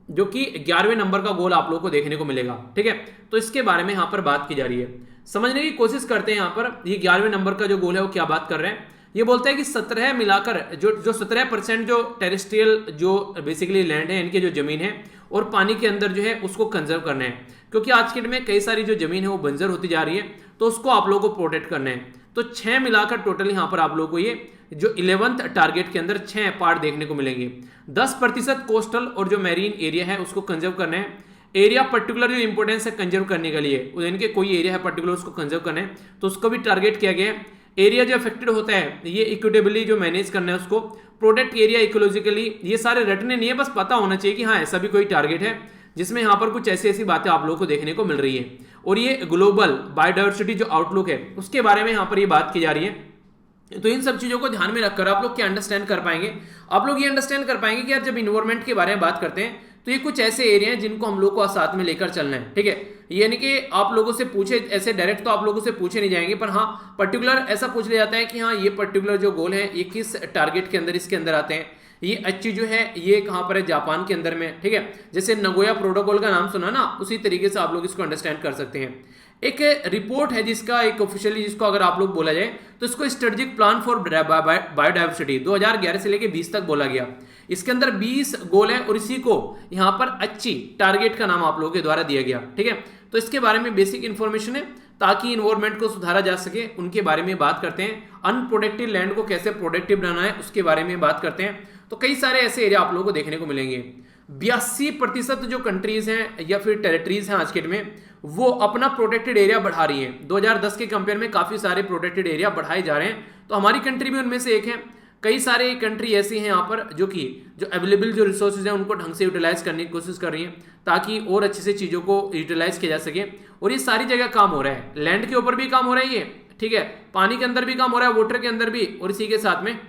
जो कि 11वें नंबर का गोल आप लोगों को देखने को मिलेगा, ठीक है। तो इसके बारे में यहाँ पर बात की जा रही है, समझने की कोशिश करते हैं। यहाँ पर ये 11वें नंबर का जो गोल है वो क्या बात कर रहे हैं, ये बोलता है कि 17 मिलाकर जो 17% जो टेरेस्ट्रियल जो बेसिकली लैंड है, इनके जो जमीन है और पानी के अंदर जो है उसको कंजर्व करना है, क्योंकि आज के डेट में कई सारी जो जमीन है वो बंजर होती जा रही है, तो उसको आप लोगों को प्रोटेक्ट करना है। तो 6 मिलाकर टोटल यहाँ पर आप लोगों को ये जो 11th टारगेट के अंदर 6 पार्ट देखने को मिलेंगे। 10% कोस्टल और जो मैरीन एरिया है उसको कंजर्व करना है। एरिया पर्टिकुलर जो इंपोर्टेंस है कंजर्व करने के लिए, इनके कोई एरिया है पर्टिकुलर उसको कंजर्व करना है, तो उसको भी टारगेट किया गया है। एरिया जो अफेक्टेड होता है ये इक्विटेबली जो मैनेज करना है उसको, प्रोटेक्ट एरिया इकोलॉजिकली, ये सारे रटने नहीं है, बस पता होना चाहिए कि हाँ ऐसा भी कोई टारगेट है जिसमें यहाँ पर कुछ ऐसी ऐसी बातें आप लोगों को देखने को मिल रही है। और ये ग्लोबल बायोडाइवर्सिटी जो आउटलुक है उसके बारे में यहाँ पर ये बात की जा रही है। तो इन सब चीजों को ध्यान में रखकर आप लोग क्या अंडरस्टैंड कर पाएंगे, आप लोग ये अंडरस्टैंड कर पाएंगे कि यार जब इन्वायरमेंट के बारे में बात करते हैं तो ये कुछ ऐसे एरिया हैं जिनको हम लोग को साथ में लेकर चलना है, ठीक है। यानी कि आप लोगों से पूछे ऐसे डायरेक्ट तो आप लोगों से पूछे नहीं जाएंगे, पर हाँ पर्टिकुलर ऐसा पूछ लिया जाता है कि हाँ ये पर्टिकुलर जो गोल है ये किस टारगेट के अंदर इसके अंदर आते हैं। ये अच्छी जो है ये कहाँ पर है, जापान के अंदर में, ठीक है। जैसे नगोया प्रोटोकॉल का नाम सुना ना, उसी तरीके से आप लोग इसको अंडरस्टैंड कर सकते हैं। एक रिपोर्ट है जिसका एक ऑफिशियली जिसको अगर आप लोग बोला जाए तो इसको स्ट्रेटेजिक प्लान फॉर बायोडाइवर्सिटी 2011 से लेकर 20 तक बोला गया। इसके अंदर 20 गोल है और इसी को यहाँ पर अच्छी टारगेट का नाम आप लोगों के द्वारा दिया गया, ठीक है। तो इसके बारे में बेसिक इन्फॉर्मेशन है ताकि इन्वायरमेंट को सुधारा जा सके, उनके बारे में बात करते हैं। अनप्रोटेक्टेड लैंड को कैसे प्रोटेक्टिव बनाना है उसके बारे में बात करते हैं। तो कई सारे ऐसे एरिया आप लोगों को देखने को मिलेंगे। 82% जो कंट्रीज हैं या फिर टेरिटरीज हैं आज के डेट में वो अपना प्रोटेक्टेड एरिया बढ़ा रही हैं। 2010 के कंपेयर में काफी सारे प्रोटेक्टेड एरिया बढ़ाए जा रहे हैं, तो हमारी कंट्री भी उनमें से एक है। कई सारे कंट्री ऐसी हैं यहाँ पर जो अवेलेबल जो रिसोर्सेज हैं उनको ढंग से यूटिलाइज करने की कोशिश कर रही हैं ताकि और अच्छे से चीज़ों को यूटिलाइज किया जा सके। और ये सारी जगह काम हो रहा है, लैंड के ऊपर भी काम हो रहा है ये, ठीक है, पानी के अंदर भी काम हो रहा है, वाटर के अंदर भी, और इसी के साथ में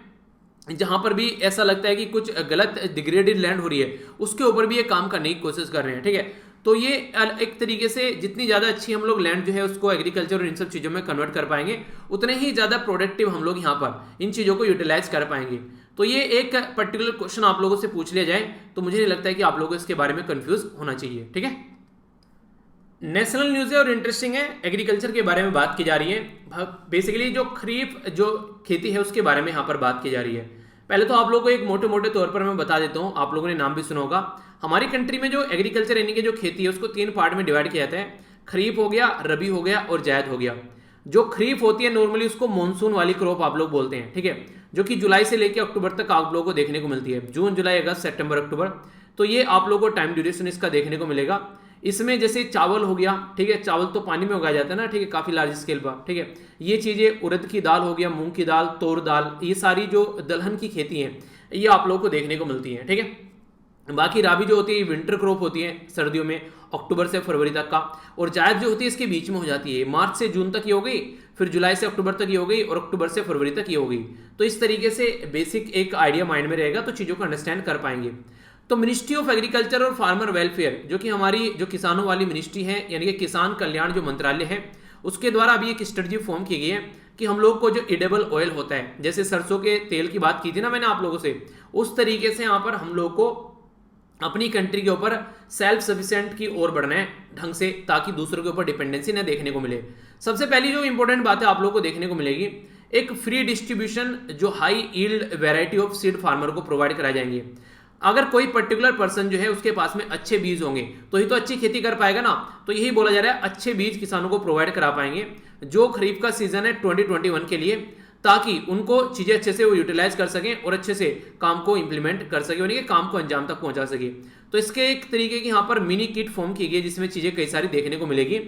जहां पर भी ऐसा लगता है कि कुछ गलत डिग्रेडेड लैंड हो रही है उसके ऊपर भी ये काम करने की कोशिश कर रहे हैं, ठीक है। तो ये एक तरीके से जितनी ज़्यादा अच्छी हम लोग लैंड जो है उसको एग्रीकल्चर और इन सब चीज़ों में कन्वर्ट कर पाएंगे उतने ही ज़्यादा प्रोडक्टिव हम लोग यहाँ पर इन चीज़ों को यूटिलाइज कर पाएंगे। तो ये एक पर्टिकुलर क्वेश्चन आप लोगों से पूछ लिया जाए तो मुझे नहीं लगता है कि आप लोगों को इसके बारे में कंफ्यूज होना चाहिए, ठीक है। नेशनल न्यूज़ है और इंटरेस्टिंग है, एग्रीकल्चर के बारे में बात की जा रही है। बेसिकली जो खरीफ जो खेती है उसके बारे में यहाँ पर बात की जा रही है। पहले तो आप लोगों को एक मोटे मोटे तौर पर मैं बता देता हूँ, आप लोगों ने नाम भी सुना होगा। हमारी कंट्री में जो एग्रीकल्चर यानी कि जो खेती है उसको 3 पार्ट में डिवाइड किया जाता है, खरीफ हो गया, रबी हो गया और जायद हो गया। जो खरीफ होती है नॉर्मली उसको मानसून वाली क्रॉप आप लोग बोलते हैं, ठीक है, जो कि जुलाई से लेकर अक्टूबर तक आप लोगों को देखने को मिलती है, जून जुलाई अगस्त सितंबर अक्टूबर। तो ये आप लोगों को टाइम ड्यूरेशन इसका देखने को मिलेगा। इसमें जैसे चावल हो गया, ठीक है, चावल तो पानी में उगाया जाता है ना, ठीक है, काफी लार्ज स्केल पर, ठीक है। ये चीजें उड़द की दाल हो गया, मूंग की दाल, तोर दाल, ये सारी जो दलहन की खेती है ये आप लोगों को देखने को मिलती है, ठीक है। बाकी राबी जो होती है विंटर क्रॉप होती है सर्दियों में अक्टूबर से फरवरी तक का, और जायद जो होती है इसके बीच में हो जाती है, मार्च से जून तक ये हो गई, फिर जुलाई से अक्टूबर तक ये हो गई और अक्टूबर से फरवरी तक ये हो गई। तो इस तरीके से बेसिक एक आइडिया माइंड में रहेगा तो चीज़ों को अंडरस्टैंड कर पाएंगे। तो मिनिस्ट्री ऑफ एग्रीकल्चर और फार्मर वेलफेयर जो कि हमारी जो किसानों वाली मिनिस्ट्री है यानी कि किसान कल्याण जो मंत्रालय है उसके द्वारा अभी एक स्ट्रेटजी फॉर्म की गई है कि हम लोग को जो एडेबल ऑयल होता है, जैसे सरसों के तेल की बात की थी ना मैंने आप लोगों से, उस तरीके से यहाँ पर हम लोग को अपनी कंट्री के ऊपर सेल्फ सफिशिएंट की ओर बढ़ना है ढंग से, ताकि दूसरों के ऊपर डिपेंडेंसी न देखने को मिले। सबसे पहली जो इंपॉर्टेंट बात है आप लोग को देखने को मिलेगी, एक फ्री डिस्ट्रीब्यूशन जो high yield variety of seed farmer को प्रोवाइड कराए जाएंगे। अगर कोई पर्टिकुलर पर्सन जो है उसके पास में अच्छे बीज होंगे तो ही तो अच्छी खेती कर पाएगा ना, तो यही बोला जा रहा है अच्छे बीज किसानों को प्रोवाइड करा पाएंगे जो खरीफ का सीजन है 2021 के लिए, ताकि उनको चीजें अच्छे से वो यूटिलाइज कर सकें और अच्छे से काम को इंप्लीमेंट कर सके, यानी कि काम को अंजाम तक पहुंचा सके। तो इसके एक तरीके की यहाँ पर मिनी किट फॉर्म की गई जिसमें चीजें कई सारी देखने को मिलेगी।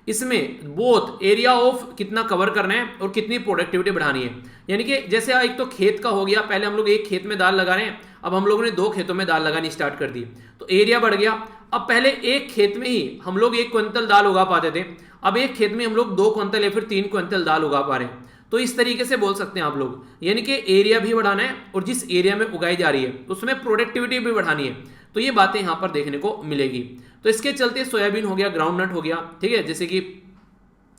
इसमें बोथ एरिया ऑफ कितना कवर करना है और कितनी प्रोडक्टिविटी बढ़ानी है, यानी कि जैसे एक तो खेत का हो गया, पहले हम लोग एक खेत में दाल लगा रहे हैं, अब हम लोगों ने 2 खेतों में दाल लगानी स्टार्ट कर दी तो एरिया बढ़ गया। अब पहले एक खेत में ही हम लोग 1 क्विंटल दाल उगा पाते थे, अब एक खेत में हम लोग 2 क्विंटल या फिर 3 क्विंटल दाल उगा पा रहे हैं। तो इस तरीके से बोल सकते हैं आप लोग, यानी कि एरिया भी बढ़ाना है और जिस एरिया में उगाई जा रही है उसमें प्रोडक्टिविटी भी बढ़ानी है। तो ये बातें यहाँ पर देखने को मिलेगी। तो इसके चलते सोयाबीन हो गया, ग्राउंड नट हो गया, ठीक है, जैसे कि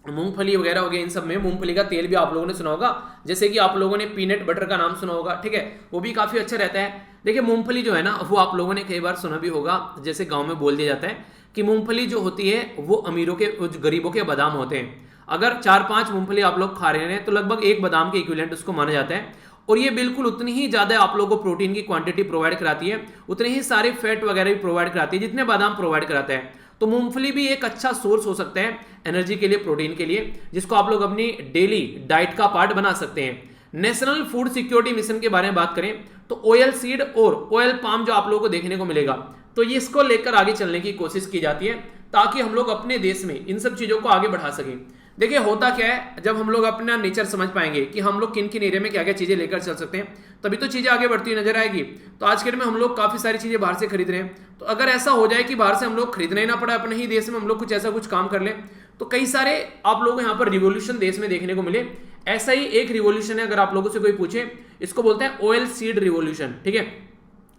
मूंगफली वगैरह हो गया, इन सब में मूंगफली का तेल भी आप लोगों ने सुना होगा, जैसे कि आप लोगों ने पीनट बटर का नाम सुना होगा, ठीक है, वो भी काफी अच्छा रहता है। देखिए मूंगफली जो है ना वो आप लोगों ने कई बार सुना भी होगा, जैसे गांव में बोल दिया जाता है कि मूंगफली जो होती है वो अमीरों के गरीबों के बादाम होते हैं। अगर 4-5 मूंगफली आप लोग खा रहे हैं तो लगभग 1 बादाम के इक्विवेलेंट उसको माना जाता है, और ये बिल्कुल उतनी ही ज्यादा आप लोगों को प्रोटीन की क्वांटिटी प्रोवाइड कराती है, उतने ही सारे फैट वगैरह भी प्रोवाइड कराती है जितने बादाम प्रोवाइड कराता है। तो मूंगफली भी एक अच्छा सोर्स हो सकता है एनर्जी के लिए, प्रोटीन के लिए, जिसको आप लोग अपनी डेली डाइट का पार्ट बना सकते हैं। नेशनल फूड सिक्योरिटी मिशन के बारे में बात करें तो ऑयल सीड और ऑयल पाम जो आप लोगों को देखने को मिलेगा, तो ये इसको लेकर आगे चलने की कोशिश की जाती है ताकि हम लोग अपने देश में इन सब चीजों को आगे बढ़ा सकें। देखिए होता क्या है, जब हम लोग अपना नेचर समझ पाएंगे कि हम लोग किन किन एरिया में क्या क्या चीजें लेकर चल सकते हैं तभी तो चीजें आगे बढ़ती नजर आएगी। तो आज के दिन में हम लोग काफी सारी चीजें बाहर से खरीद रहे हैं, तो अगर ऐसा हो जाए कि बाहर से हम लोग खरीदना ही ना पड़े, अपने ही देश में हम लोग कुछ ऐसा कुछ काम कर ले, तो कई सारे आप लोगों को यहाँ पर रिवोल्यूशन देश में देखने को मिले। ऐसा ही एक रिवोल्यूशन है, अगर आप लोगों से कोई पूछे, इसको बोलते हैं ऑयल सीड रिवोल्यूशन, ठीक है।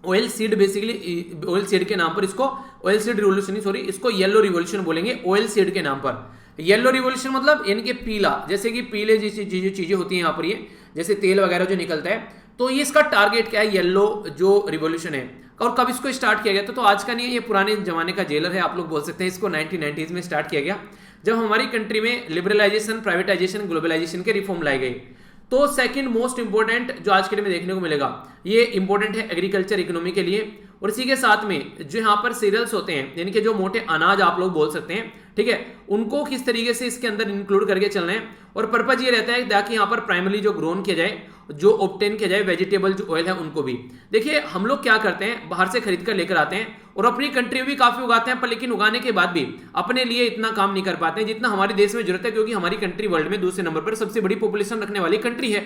Oil seed basically oil seed के नाम पर इसको ऑयल सीड रिवोल्यूशन, सॉरी इसको येलो रिवोल्यूशन बोलेंगे ऑयल सीड के नाम पर। येलो रिवोल्यूशन मतलब यानी कि पीला, जैसे कि पीले जैसी चीजें होती हैं यहाँ पर, ये जैसे तेल वगैरह जो निकलता है, तो ये इसका टारगेट क्या है, येलो जो रिवोल्यूशन है। और कब इसको स्टार्ट किया गया, तो आज का नहीं है, ये पुराने जमाने का जेलर है, आप लोग बोल सकते हैं। इसको 1990s में स्टार्ट किया गया जब हमारी कंट्री में लिबरलाइजेशन, प्राइवेटाइजेशन, ग्लोबलाइजेशन के रिफॉर्म लाए गए। तो सेकंड मोस्ट इंपोर्टेंट जो आज के दिन में देखने को मिलेगा, ये इंपॉर्टेंट है एग्रीकल्चर इकोनॉमी के लिए। और इसी के साथ में जो यहाँ पर सीरियल्स होते हैं, यानी कि जो मोटे अनाज आप लोग बोल सकते हैं, ठीक है, उनको किस तरीके से इसके अंदर इंक्लूड करके चलना है। और पर्पज ये रहता है ताकि यहाँ पर प्राइमरी जो ग्रोन किया जाए, जो ऑब्टेन किया जाए वेजिटेबल जो ऑयल है उनको भी। देखिए हम लोग क्या करते हैं, बाहर से खरीद कर लेकर आते हैं और अपनी कंट्री में भी काफी उगाते हैं, पर लेकिन उगाने के बाद भी अपने लिए इतना काम नहीं कर पाते हैं जितना हमारे देश में जरूरत है, क्योंकि हमारी कंट्री वर्ल्ड में दूसरे नंबर पर सबसे बड़ी पॉपुलेशन रखने वाली कंट्री है।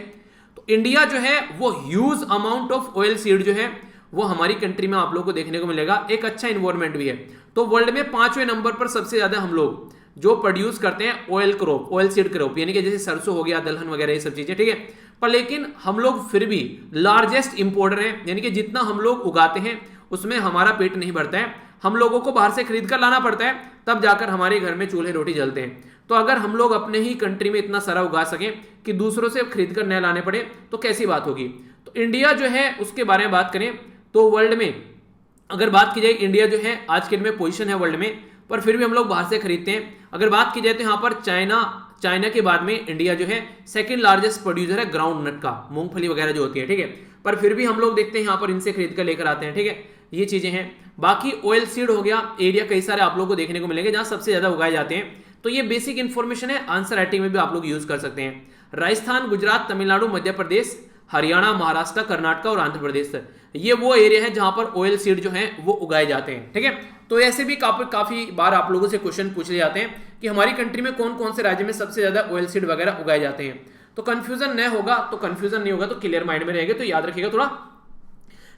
तो इंडिया जो है वो huge amount of oil seed जो है वो हमारी कंट्री में आप लोगों को देखने को मिलेगा। एक अच्छा इन्वायरमेंट भी है। तो वर्ल्ड में 5वें नंबर पर सबसे ज्यादा हम लोग जो प्रोड्यूस करते हैं oil crop, oil seed crop, यानी कि जैसे सरसों हो गया, दलहन वगैरह, ये सब चीजें, ठीक है। पर लेकिन हम लोग फिर भी लार्जेस्ट इंपोर्टर हैं, यानी कि जितना हम लोग उगाते हैं उसमें हमारा पेट नहीं भरता है, हम लोगों को बाहर से खरीद कर लाना पड़ता है, तब जाकर हमारे घर में चूल्हे रोटी जलते हैं। तो अगर हम लोग अपने ही कंट्री में इतना सारा उगा सकें कि दूसरों से खरीद कर न लाने पड़े तो कैसी बात होगी। तो इंडिया जो है उसके बारे में बात करें तो वर्ल्ड में अगर बात की जाए, इंडिया जो है आज के दिन में पोजीशन है वर्ल्ड में, पर फिर भी हम लोग बाहर से खरीदते हैं। अगर बात की जाए तो यहाँ पर चाइना के बाद में इंडिया जो है सेकंड लार्जेस्ट प्रोड्यूसर है ग्राउंड नट का, मूंगफली वगैरह जो होती है, ठीक है। पर फिर भी हम लोग देखते हैं यहाँ पर इनसे खरीद कर लेकर आते हैं, ठीक है। ये चीजें हैं। बाकी ऑयल सीड हो गया, एरिया कई सारे आप लोगों को देखने को मिलेंगे जहां सबसे ज्यादा उगाए जाते हैं। तो ये बेसिक इंफॉर्मेशन है, आंसर राइटिंग में भी आप लोग यूज कर सकते हैं। राजस्थान, गुजरात, तमिलनाडु, मध्य प्रदेश, हरियाणा, महाराष्ट्र, कर्नाटक और आंध्र प्रदेश, ये वो एरिया है जहां पर ऑयल सीड जो है वो उगाए जाते हैं, ठीक है। तो ऐसे भी काफी बार आप लोगों से क्वेश्चन पूछे जाते हैं कि हमारी कंट्री में कौन कौन से राज्य में सबसे ज्यादा ऑयल सीड वगैरह उगाए जाते हैं। तो कंफ्यूजन न होगा, तो कंफ्यूजन नहीं होगा तो क्लियर माइंड में रहेगा, तो याद रखिएगा थोड़ा।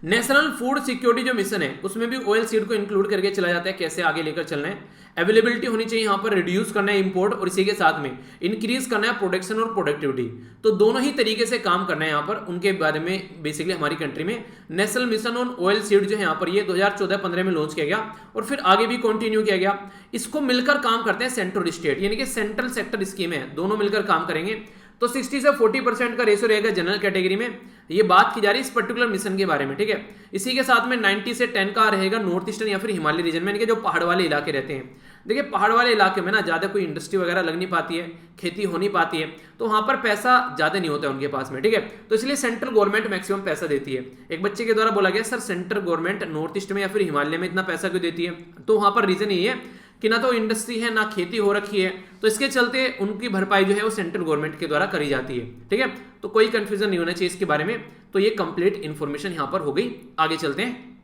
नेशनल फूड सिक्योरिटी जो मिशन है उसमें भी ऑयल सीड को इंक्लूड करके चला जाता है, कैसे आगे लेकर चलना है। अवेलेबिलिटी होनी चाहिए यहाँ पर, रिड्यूस करना है इंपोर्ट, और इसी के साथ में इंक्रीज करना है प्रोडक्शन और प्रोडक्टिविटी। तो दोनों ही तरीके से काम करना है यहाँ पर, उनके बारे में बेसिकली हमारी कंट्री में national mission on oil seed जो है यहाँ पर ये 2014-15 में लॉन्च किया गया और फिर आगे भी कंटिन्यू किया गया। इसको मिलकर काम करते हैं सेंटर और स्टेट, यानी कि सेंट्रल सेक्टर स्कीम है, दोनों मिलकर काम करेंगे। तो 60 से 40% का रेशो रहेगा जनरल कैटेगरी में। ये बात की जा रही है इस पर्टिकुलर मिशन के बारे में, ठीक है। इसी के साथ में 90 से 10 का रहेगा नॉर्थ ईस्टर्न या फिर हिमालय रीजन में, यानी कि जो पहाड़ वाले इलाके रहते हैं। देखिए पहाड़ वाले इलाके में ना ज्यादा कोई इंडस्ट्री वगैरह लग नहीं पाती है, खेती हो नहीं पाती है, तो वहां पर पैसा ज्यादा नहीं होता है उनके पास में, ठीक है। तो इसलिए सेंट्रल गवर्नमेंट मैक्सिमम पैसा देती है। एक बच्चे के द्वारा बोला गया sir central government north east में या फिर हिमालय में इतना पैसा क्यों देती है, तो वहां पर रीजन यही है कि ना तो इंडस्ट्री है ना खेती हो रखी है, तो इसके चलते उनकी भरपाई जो है वो सेंट्रल गवर्नमेंट के द्वारा करी जाती है, ठीक है। तो कोई कंफ्यूजन नहीं होना चाहिए इसके बारे में। तो ये कंप्लीट इंफॉर्मेशन यहां पर हो गई। आगे चलते हैं।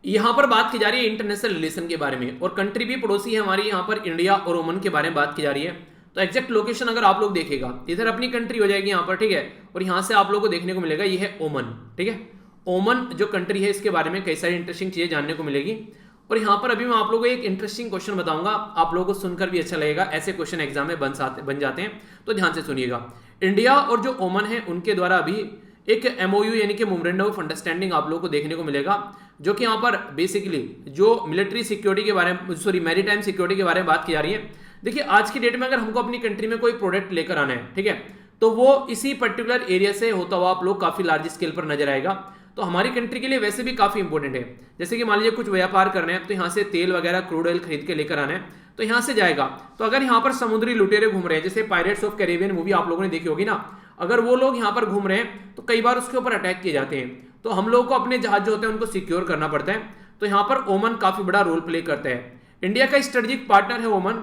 यहां पर बात की जा रही है इंटरनेशनल रिलेशन के बारे में, और कंट्री भी पड़ोसी है हमारी, यहां पर इंडिया और ओमन के बारे में बात की जा रही है। तो एग्जैक्ट लोकेशन अगर आप लोग देखेगा, इधर अपनी कंट्री हो जाएगी यहां पर, ठीक है, और यहां से आप लोग को देखने को मिलेगा ये है ओमन, ठीक है। ओमन जो कंट्री है इसके बारे में कई सारी इंटरेस्टिंग चीजें जानने को मिलेगी। और यहां पर अभी मैं आप लोगों को एक इंटरेस्टिंग क्वेश्चन बताऊंगा, आप लोगों को सुनकर भी अच्छा लगेगा, ऐसे क्वेश्चन एग्जाम में बन जाते हैं, तो ध्यान से सुनिएगा। इंडिया और जो ओमन है उनके द्वारा अभी एक एमओयू यानी कि मेमोरेंडम ऑफ अंडरस्टैंडिंग आप लोगों को देखने को मिलेगा, जो कि यहाँ पर बेसिकली जो मिलिट्री सिक्योरिटी के बारे में, सॉरी मैरीटाइम सिक्योरिटी के बारे में बात की जा रही है। देखिए आज की डेट में अगर हमको अपनी कंट्री में कोई प्रोडक्ट लेकर आना है, ठीक है, तो वो इसी पर्टिकुलर एरिया से होता हुआ आप लोग काफी लार्ज स्केल पर नजर आएगा। तो हमारी कंट्री के लिए वैसे भी काफी इंपॉर्टेंट है। जैसे कि मान लीजिए कुछ व्यापार करना है, तो यहाँ से तेल वगैरह क्रूड ऑयल खरीद के लेकर आना है, तो यहाँ से जाएगा। तो अगर यहाँ पर समुद्री लुटेरे घूम रहे हैं, जैसे पायरेट्स ऑफ कैरिबियन मूवी आप लोगों ने देखी होगी ना, अगर वो लोग यहाँ पर घूम रहे हैं तो कई बार उसके ऊपर अटैक किए जाते हैं, तो हम लोगों को अपने जहाज जो होते हैं उनको सिक्योर करना पड़ता है। तो यहाँ पर ओमन काफी बड़ा रोल प्ले करता है। इंडिया का स्ट्रेटेजिक पार्टनर है ओमन।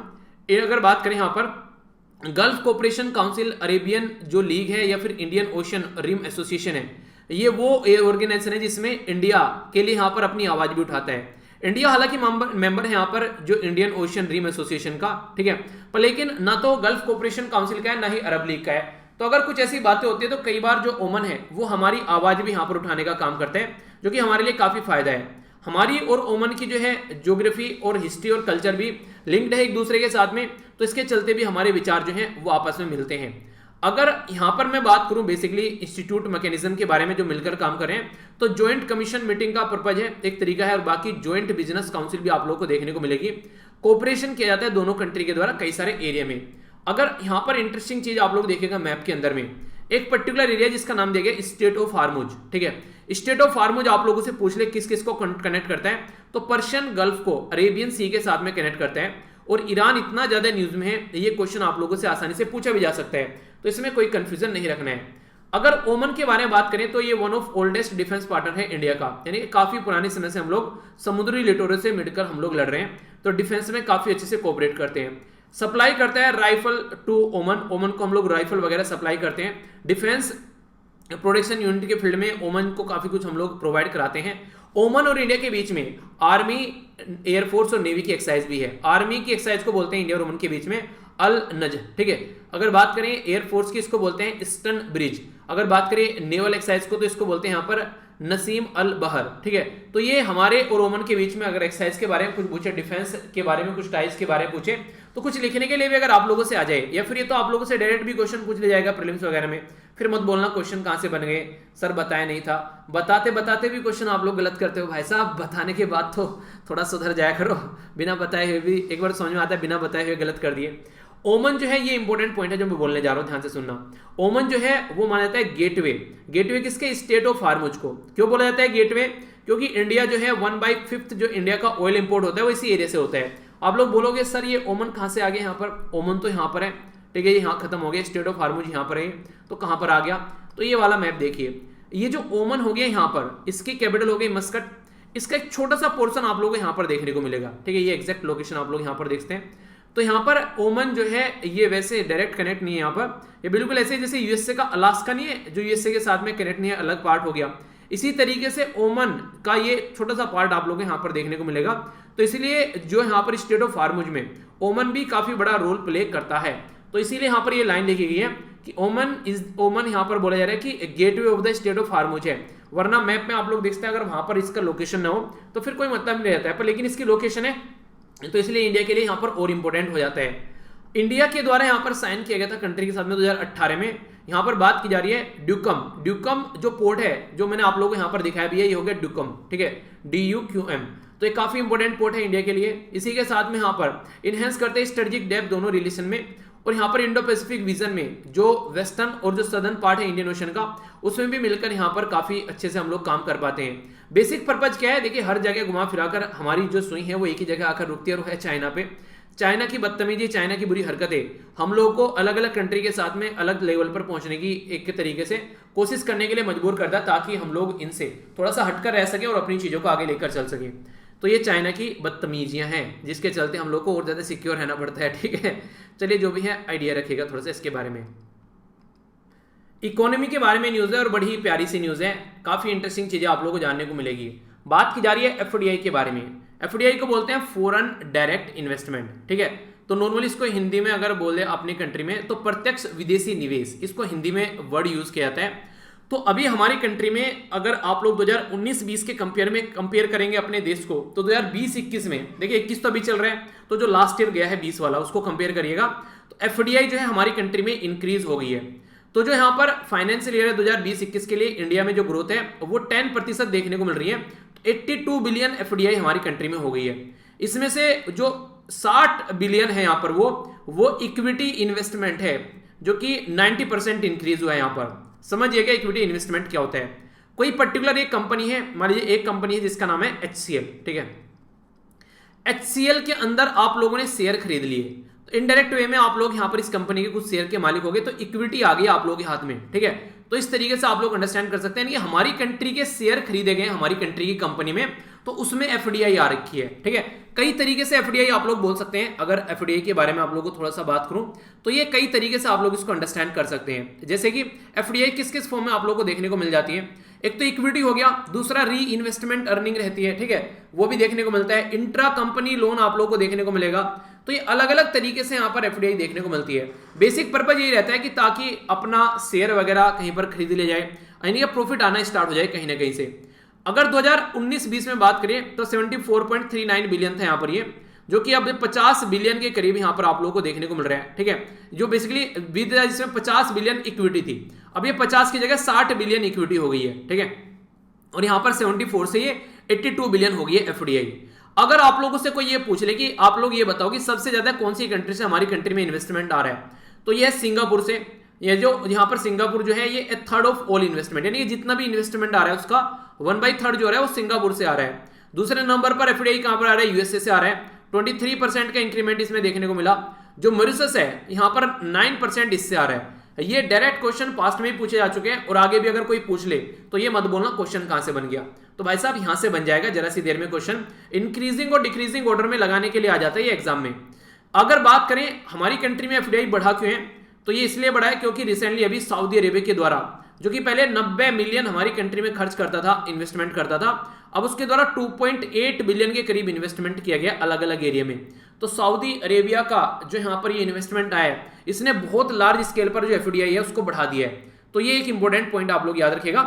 अगर बात करें यहाँ पर गल्फ कोऑपरेशन काउंसिल, अरेबियन जो लीग है या फिर इंडियन ओशन रिम एसोसिएशन है, ये वो ऑर्गेनाइजेशन है जिसमें इंडिया के लिए यहाँ पर अपनी आवाज भी उठाता है। इंडिया हालांकि मेंबर है यहाँ पर जो इंडियन ओशन रिम एसोसिएशन का, ठीक है, पर लेकिन ना तो गल्फ कोऑपरेशन काउंसिल का है ना ही अरब लीग का है। तो अगर कुछ ऐसी बातें होती है तो कई बार जो ओमन है वो हमारी आवाज भी यहाँ पर उठाने का काम करते हैं, जो कि हमारे लिए काफी फायदा है। हमारी और ओमन की जो है ज्योग्राफी और हिस्ट्री और कल्चर भी लिंक्ड है एक दूसरे के साथ में, तो इसके चलते भी हमारे विचार जो हैं वो आपस में मिलते हैं। अगर यहां पर मैं बात करूं बेसिकली इंस्टीट्यूट मैकेनिज्म के बारे में जो मिलकर काम करें, तो ज्वाइंट कमीशन मीटिंग का पर्पज है, एक तरीका है, और बाकी ज्वाइंट बिजनेस काउंसिल भी आप लोगों को देखने को मिलेगी। कोऑपरेशन किया जाता है दोनों कंट्री के द्वारा कई सारे एरिया में। अगर यहां पर इंटरेस्टिंग चीज आप लोग देखेगा मैप के अंदर में एक पर्टिकुलर एरिया जिसका नाम दिया गया स्टेट ऑफ हार्मुज, ठीक है। स्टेट ऑफ हार्मुज आप लोगों से पूछ ले किस किस को कनेक्ट करता है, तो पर्शियन गल्फ को अरेबियन सी के साथ में कनेक्ट करता है, और ईरान इतना ज्यादा न्यूज में है, ये क्वेश्चन आप लोगों से आसानी से पूछा भी जा सकता है, तो इसमें कोई कंफ्यूजन नहीं रखना है। अगर ओमन के बारे में बात करें तो ये one of oldest defence partner है इंडिया का, यानी काफी पुराने समय से हम लोग समुद्री लिटोरल से मिलकर हम लोग लड़ रहे हैं, तो डिफेंस में काफी अच्छे से कोऑपरेट करते हैं। सप्लाई करता है राइफल टू ओमन, ओमन को हम लोग राइफल वगैरह सप्लाई करते हैं। डिफेंस प्रोडक्शन यूनिट के फील्ड में ओमन को काफी कुछ हम लोग प्रोवाइड कराते हैं। ओमन और इंडिया के बीच में आर्मी, एयरफोर्स और नेवी की एक्सरसाइज भी है। आर्मी की एक्सरसाइज को बोलते हैं इंडिया और ओमन के बीच में अल नज, ठीक है। अगर बात करें एयरफोर्स की, इसको बोलते हैं ईस्टर्न ब्रिज। अगर बात करें नेवल एक्सरसाइज को, तो इसको बोलते हैं यहाँ पर नसीम अल बहर, ठीक है। तो ये हमारे और ओमान के बीच में अगर एक्सरसाइज के बारे में कुछ पूछे, डिफेंस के बारे में कुछ टाइज के बारे में पूछे, तो कुछ लिखने के लिए भी अगर आप लोगों से आ जाए, या फिर ये तो आप लोगों से डायरेक्ट भी क्वेश्चन पूछ लिया जाएगा प्रीलिम्स वगैरह में, फिर मत बोलना क्वेश्चन कहां से बन गए, सर बताया नहीं था। बताते बताते भी क्वेश्चन आप लोग गलत करते हो। भाई साहब बताने के बाद तो थोड़ा सुधर जाया करो, बिना बताए हुए भी एक बार समझ में आता है, बिना बताए हुए गलत कर दिए। ओमन जो है, ये इंपॉर्टेंट पॉइंट है जो मैं बोलने जा रहा हूं, ध्यान से सुनना। ओमन जो है वो माना जाता है गेटवे। गेटवे किसके? स्टेट ऑफ हार्मुज को। क्यों बोला जाता है गेटवे? क्योंकि इंडिया जो है 1/5 जो इंडिया का ऑयल इंपोर्ट होता है वो इसी एरिया से होता है। आप लोग बोलोगे सर ये ओमन कहां से आ गया यहाँ पर? ओमन तो यहाँ पर है, ठीक है, यहाँ खत्म हो गया, स्टेट ऑफ हार्मुज यहाँ पर है, तो कहां पर आ गया? तो ये वाला मैप देखिए, ये जो ओमन हो गया यहाँ पर, इसकी कैपिटल हो गई मस्कट। इसका एक छोटा सा पोर्शन आप लोगों को यहाँ पर देखने को मिलेगा, ठीक है। ये एग्जैक्ट लोकेशन आप लोग यहाँ पर देखते हैं। तो यहाँ पर ओमन जो है ये वैसे डायरेक्ट कनेक्ट नहीं है यहाँ पर, ये बिल्कुल ऐसे जैसे यूएसए का अलास्का नहीं है जो यूएसए के साथ में कनेक्ट नहीं है, अलग पार्ट हो गया। इसी तरीके से ओमन का ये छोटा सा पार्ट आप लोगों को यहाँ पर देखने को मिलेगा। तो इसीलिए जो यहाँ पर स्टेट ऑफ हार्मुज में ओमन भी काफी बड़ा रोल प्ले करता है। तो इसीलिए यहाँ पर ये लाइन लिखी गई है कि ओमन यहाँ पर बोला जा रहा है कि gateway of the state of Hormuz है। वरना मैप में आप लोग देखते हैं अगर वहां पर इसका लोकेशन ना हो तो फिर कोई मतलब नहीं रहता है, पर लेकिन इसकी लोकेशन है तो इसलिए इंडिया के लिए यहाँ पर और इंपॉर्टेंट हो जाता है। इंडिया के द्वारा यहाँ पर साइन किया गया था कंट्री के साथ में 2018 में। यहाँ पर बात की जा रही है ड्यूकम। ड्यूकम जो पोर्ट है जो मैंने आप लोगों को यहाँ पर दिखाया भी है, ये हो गया ड्यूकम, ठीक है, DUQM। तो ये काफी इंपॉर्टेंट पोर्ट है इंडिया के लिए। इसी के साथ में यहाँ पर इनहेंस करते हैं स्ट्रेटेजिक डेप्थ दोनों रिलेशन में। और यहाँ पर इंडो पैसिफिक रीजन में जो वेस्टर्न और जो सदर्न पार्ट है इंडियन ओशन का, उसमें भी मिलकर यहाँ पर काफी अच्छे से हम लोग काम कर पाते हैं। बेसिक पर्पज क्या है? देखिए हर जगह घुमा फिराकर हमारी जो सुई है वो एक ही जगह आकर रुकती है, और है चाइना पे। चाइना की बदतमीजी, चाइना की बुरी हरकतें हम लोगों को अलग अलग कंट्री के साथ में अलग लेवल पर पहुंचने की एक तरीके से कोशिश करने के लिए मजबूर करता है, ताकि हम लोग इनसे थोड़ा सा हटकर रह सके और अपनी चीजों को आगे लेकर चल सके। तो ये चाइना की बदतमीजियां हैं जिसके चलते हम लोग को और ज्यादा सिक्योर रहना पड़ता है, ठीक है। चलिए जो भी है आइडिया रखिएगा थोड़ा सा इसके बारे में। इकोनॉमी के बारे में न्यूज है और बड़ी प्यारी सी न्यूज है, काफी इंटरेस्टिंग चीजें आप लोगों को जानने को मिलेगी। बात की जा रही है FDI के बारे में। FDI को बोलते हैं फॉरेन डायरेक्ट इन्वेस्टमेंट, ठीक है। तो नॉर्मली इसको हिंदी में अगर बोले अपनी कंट्री में तो प्रत्यक्ष विदेशी निवेश, इसको हिंदी में वर्ड यूज किया जाता है। तो अभी हमारी कंट्री में अगर आप लोग 2019-20 के कंपेयर करेंगे अपने देश को, तो 2020-21 में देखिए 21 तो अभी चल रहा है, तो जो लास्ट ईयर गया है 20 वाला उसको कंपेयर करिएगा, तो FDI जो है हमारी कंट्री में इंक्रीज हो गई है। तो जो यहाँ पर फाइनेंशियल ईयर 2020-21 के लिए इंडिया में जो ग्रोथ है वो 10% देखने को मिल रही है। 82 बिलियन FDI हमारी कंट्री में हो गई है। इसमें से जो 60 बिलियन है यहाँ पर वो इक्विटी इन्वेस्टमेंट है, जो कि 90% इंक्रीज हुआ है यहाँ पर। समझिएगा इक्विटी इन्वेस्टमेंट क्या होता है। कोई पर्टिकुलर एक कंपनी है, मान लीजिए एक कंपनी है जिसका नाम है HCL, ठीक है। HCL के अंदर आप लोगों ने शेयर खरीद लिए, तो इनडायरेक्ट वे में आप लोग यहाँ पर इस कंपनी के कुछ शेयर के मालिक हो गए, तो इक्विटी आ गई आप लोगों के हाथ में, ठीक है। तो इस तरीके से आप लोग अंडरस्टैंड कर सकते हैं कि हमारी कंट्री के शेयर खरीदे गए हमारी कंट्री की कंपनी में, तो उसमें FDI आ रखी है, ठीक है। कई तरीके से FDI आप लोग बोल सकते हैं। अगर FDI के बारे में आप लोगों को थोड़ा सा बात करूं तो ये कई तरीके से आप लोग इसको अंडरस्टैंड कर सकते हैं। जैसे कि FDI किस किस फॉर्म में आप लोगों को देखने को मिल जाती है। एक तो इक्विटी हो गया, दूसरा री इन्वेस्टमेंट अर्निंग रहती है, ठीक है, वो भी देखने को मिलता है। इंट्रा कंपनी लोन आप लोगों को देखने को मिलेगा। तो ये अलग अलग तरीके से यहाँ पर FDI देखने को मिलती है। बेसिक पर्पज यही रहता है कि ताकि अपना शेयर वगैरह कहीं पर खरीद ले जाए, यानी कि प्रॉफिट आना स्टार्ट हो जाए कहीं ना कहीं से। अगर 2019-20 में बात करें तो 74.39 बिलियन था यहाँ पर ये, जो कि अब 50 बिलियन के करीब यहाँ पर आप लोगों को देखने को मिल रहा है, ठीक है। जो बेसिकली जिसमें 50 बिलियन इक्विटी थी, अब ये 50 की जगह 60 बिलियन इक्विटी हो गई है, ठीक है। और यहाँ पर 74 से ये 82 बिलियन हो गई है FDI। अगर आप लोगों से कोई ये पूछ ले कि आप लोग ये बताओ कि सबसे ज्यादा कौन सी कंट्री से हमारी कंट्री में इन्वेस्टमेंट आ रहा है, तो ये सिंगापुर से। ये जो यहाँ पर सिंगापुर जो है ये 1/3 ऑफ ऑल इन्वेस्टमेंट, यानी कि जितना भी इन्वेस्टमेंट आ रहा है उसका 1/3 जो आ रहा है वो सिंगापुर से आ रहा है। दूसरे नंबर पर FDI कहां पर आ रहा है? USA से आ रहा है। 23% का इंक्रीमेंट इसमें देखने को मिला। जो मॉरिशस है यहाँ पर 9% इससे आ रहा है। ये डायरेक्ट क्वेश्चन पास्ट में भी पूछे जा चुके हैं और आगे भी अगर कोई पूछ ले तो ये मत बोलना क्वेश्चन कहां से बन गया। तो भाई साहब यहां से बन जाएगा जरा सी देर में क्वेश्चन। इंक्रीजिंग और डिक्रीजिंग ऑर्डर में लगाने के लिए आ जाता है ये एग्जाम में। अगर बात करें हमारी कंट्री में FDI बढ़ा क्यों है, तो ये इसलिए बढ़ा है क्योंकि रिसेंटली अभी सऊदी अरेबिया के द्वारा, जो कि पहले 90 मिलियन हमारी कंट्री में खर्च करता था, इन्वेस्टमेंट करता था, अब उसके द्वारा 2.8 बिलियन के करीब इन्वेस्टमेंट किया गया अलग अलग एरिया में। तो सऊदी अरेबिया का जो यहाँ पर ये इन्वेस्टमेंट आया है, इसने बहुत लार्ज स्केल पर जो एफडीआई है उसको बढ़ा दिया है। तो ये एक इंपॉर्टेंट पॉइंट आप लोग याद रखिएगा,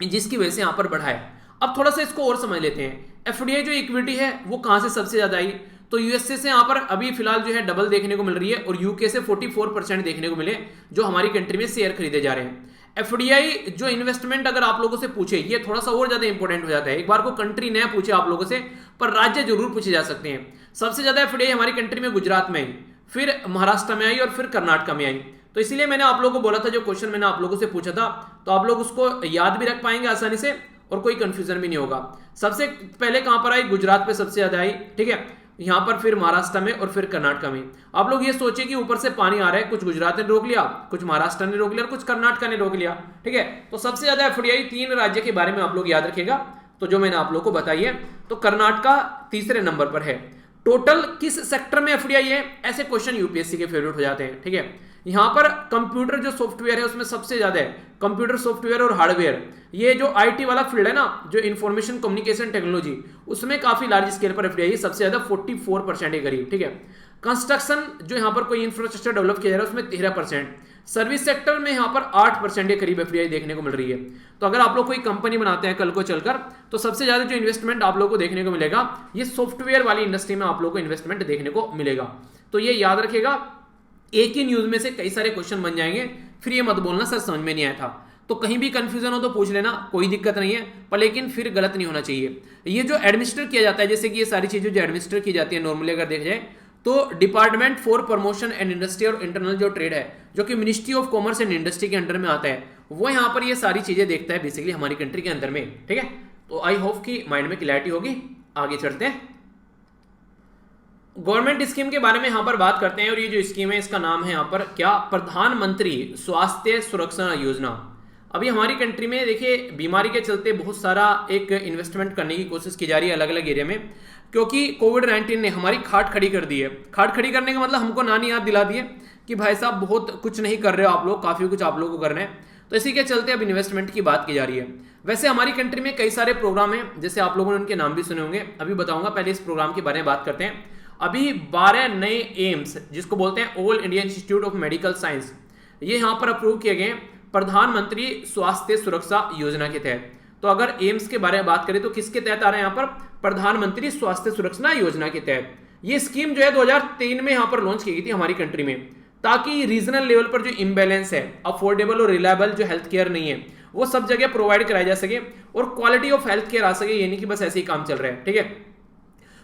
जिसकी वजह से यहाँ पर बढ़ा है। अब थोड़ा सा इसको और समझ लेते हैं, एफडीआई जो इक्विटी है वो कहाँ से सबसे ज्यादा आई। तो यूएसए से यहाँ पर अभी फिलहाल जो है डबल देखने को मिल रही है, और यूके से 44% देखने को मिले जो हमारी कंट्री में शेयर खरीदे जा रहे हैं। एफडीआई जो इन्वेस्टमेंट अगर आप लोगों से पूछे, ये थोड़ा सा और ज्यादा इंपॉर्टेंट हो जाता है। एक बार को कंट्री न पूछे आप लोगों से, पर राज्य जरूर पूछे जा सकते हैं। सबसे ज्यादा एफडीआई हमारी कंट्री में गुजरात में आई, फिर महाराष्ट्र में आई और फिर कर्नाटक में आई। तो इसीलिए मैंने आप लोगों को बोला था, जो क्वेश्चन मैंने आप लोगों से पूछा था, तो आप लोग उसको याद भी रख पाएंगे आसानी से और कोई कंफ्यूजन भी नहीं होगा। सबसे पहले कहां पर आई, गुजरात पे सबसे ज्यादा आई, ठीक है, यहां पर फिर महाराष्ट्र में और फिर कर्नाटक में। आप लोग ये सोचे कि ऊपर से पानी आ रहा है, कुछ गुजरात ने रोक लिया, कुछ महाराष्ट्र ने रोक लिया और कुछ कर्नाटक ने रोक लिया, ठीक है। तो सबसे ज्यादा एफडीआई 3 राज्य के बारे में आप लोग याद रखिएगा, तो जो मैंने आप लोग को बताई है। तो कर्नाटक तीसरे नंबर पर है। टोटल किस सेक्टर में एफडीआई है, ऐसे क्वेश्चन यूपीएससी के फेवरेट हो जाते हैं, ठीक है। यहां पर कंप्यूटर जो सॉफ्टवेयर है उसमें सबसे ज्यादा है, कंप्यूटर सॉफ्टवेयर और हार्डवेयर, ये जो आईटी वाला फील्ड है ना, जो इंफॉर्मेशन कम्युनिकेशन टेक्नोलॉजी, उसमें काफी लार्ज स्केल पर एफडीआई सबसे ज्यादा 44% के करीब, ठीक है। कंस्ट्रक्शन जो यहाँ पर कोई इंफ्रास्ट्रक्चर डेवलप किया जा रहा है उसमें 13%, सर्विस सेक्टर में यहाँ पर 8% के करीब एफडीआई देखने को मिल रही है। तो अगर आप लोग कोई कंपनी बनाते हैं कल को चलकर, तो सबसे ज्यादा जो इन्वेस्टमेंट आप लोग को देखने को मिलेगा ये सॉफ्टवेयर वाली इंडस्ट्री में आप लोग को इन्वेस्टमेंट देखने को मिलेगा। तो ये याद रखिएगा, एक ही न्यूज में से कई सारे क्वेश्चन बन जाएंगे, फिर ये मत बोलना सर समझ में नहीं आया था। तो कहीं भी कंफ्यूजन हो तो पूछ लेना, कोई दिक्कत नहीं है, पर लेकिन फिर गलत नहीं होना चाहिए। ये जो एडमिनिस्टर किया जाता है, जैसे कि ये सारी चीजें जो एडमिनिस्टर की जाती है नॉर्मली अगर देखा जाए, तो department for promotion and industry और इंटरनल जो ट्रेड है, जो कि ministry of commerce and industry के अंडर में आता है, वो यहाँ पर ये सारी चीजें देखता है बेसिकली हमारी कंट्री के अंदर में, ठीक है। तो आई होप कि माइंड में क्लैरिटी होगी। आगे चलते हैं, गवर्नमेंट स्कीम के बारे में यहाँ पर बात करते हैं, और ये जो स्कीम है इसका नाम है यहाँ पर क्या, प्रधानमंत्री स्वास्थ्य सुरक्षा योजना। अभी हमारी कंट्री में देखिए बीमारी के चलते बहुत सारा एक इन्वेस्टमेंट करने की कोशिश की जा रही है अलग अलग एरिया में, क्योंकि कोविड-19 ने हमारी खाट खड़ी कर दी है। खाट खड़ी करने का मतलब हमको नानी याद दिला दी है कि भाई साहब बहुत कुछ नहीं कर रहे हो आप लोग, काफी कुछ आप लोगों को करना है। तो इसी के चलते अब इन्वेस्टमेंट की बात की जा रही है। वैसे हमारी कंट्री में कई सारे प्रोग्राम हैं, जैसे आप लोगों ने उनके नाम भी सुने होंगे, अभी बताऊंगा। पहले इस प्रोग्राम के बारे में बात करते हैं। अभी 12 नए एम्स, जिसको बोलते हैं all India institute of medical science, ये यहाँ पर अप्रूव किए गए प्रधानमंत्री स्वास्थ्य सुरक्षा योजना के तहत। तो अगर एम्स के बारे में बात करें तो किसके तहत आ रहे हैं यहाँ पर, प्रधानमंत्री स्वास्थ्य सुरक्षा योजना के तहत। ये स्कीम जो है 2003 में यहाँ पर लॉन्च की गई थी हमारी कंट्री में, ताकि रीजनल लेवल पर जो इम्बैलेंस है, अफोर्डेबल और रिलायबल जो हेल्थ केयर नहीं है, वो सब जगह प्रोवाइड कराई जा सके और क्वालिटी ऑफ हेल्थ केयर आ सके। ये नहीं कि बस ऐसे ही काम चल रहा है, ठीक है।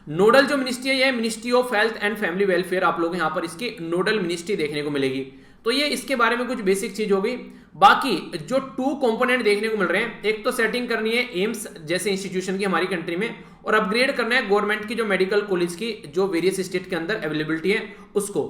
नोडल जो मिनिस्ट्री है, ministry of health and family welfare, आप लोग यहाँ पर इसकी नोडल मिनिस्ट्री देखने को मिलेगी। तो ये इसके बारे में कुछ बेसिक चीज हो गई। बाकी जो 2 कंपोनेंट देखने को मिल रहे हैं, एक तो सेटिंग करनी है एम्स जैसे इंस्टीट्यूशन की हमारी कंट्री में, और अपग्रेड करना है गवर्नमेंट की जो मेडिकल कॉलेज की जो वेरियस स्टेट के अंदर अवेलेबिलिटी है उसको।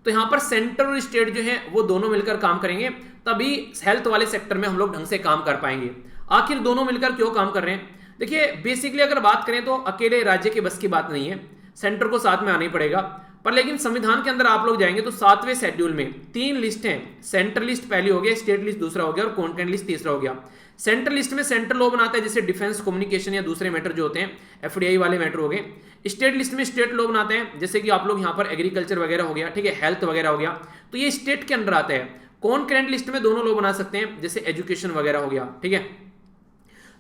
तो यहाँ पर सेंटर और स्टेट जो है वो दोनों मिलकर काम करेंगे, तभी हेल्थ वाले सेक्टर में हम लोग ढंग से काम कर पाएंगे। आखिर दोनों मिलकर क्यों काम कर रहे हैं, देखिए बेसिकली अगर बात करें तो अकेले राज्य के बस की बात नहीं है, सेंटर को साथ में आना ही पड़ेगा। पर लेकिन संविधान के अंदर आप लोग जाएंगे तो 7वें शेड्यूल में 3 लिस्ट हैं, सेंट्रल लिस्ट पहली हो गया, स्टेट लिस्ट दूसरा हो गया और कंटेंट लिस्ट तीसरा हो गया। सेंट्रल लिस्ट में सेंट्रल लॉ बनाता है, जैसे डिफेंस, कम्युनिकेशन या दूसरे मैटर जो होते हैं, एफडीआई वाले मैटर हो गए। स्टेट लिस्ट में स्टेट लॉ बनाते हैं, जैसे कि आप लोग यहाँ पर एग्रीकल्चर वगैरह हो गया, ठीक है, हेल्थ वगैरह हो गया, तो ये स्टेट के अंदर आता है। कॉन्करेंट लिस्ट में दोनों लॉ बना सकते हैं, जैसे एजुकेशन वगैरह हो गया, ठीक है।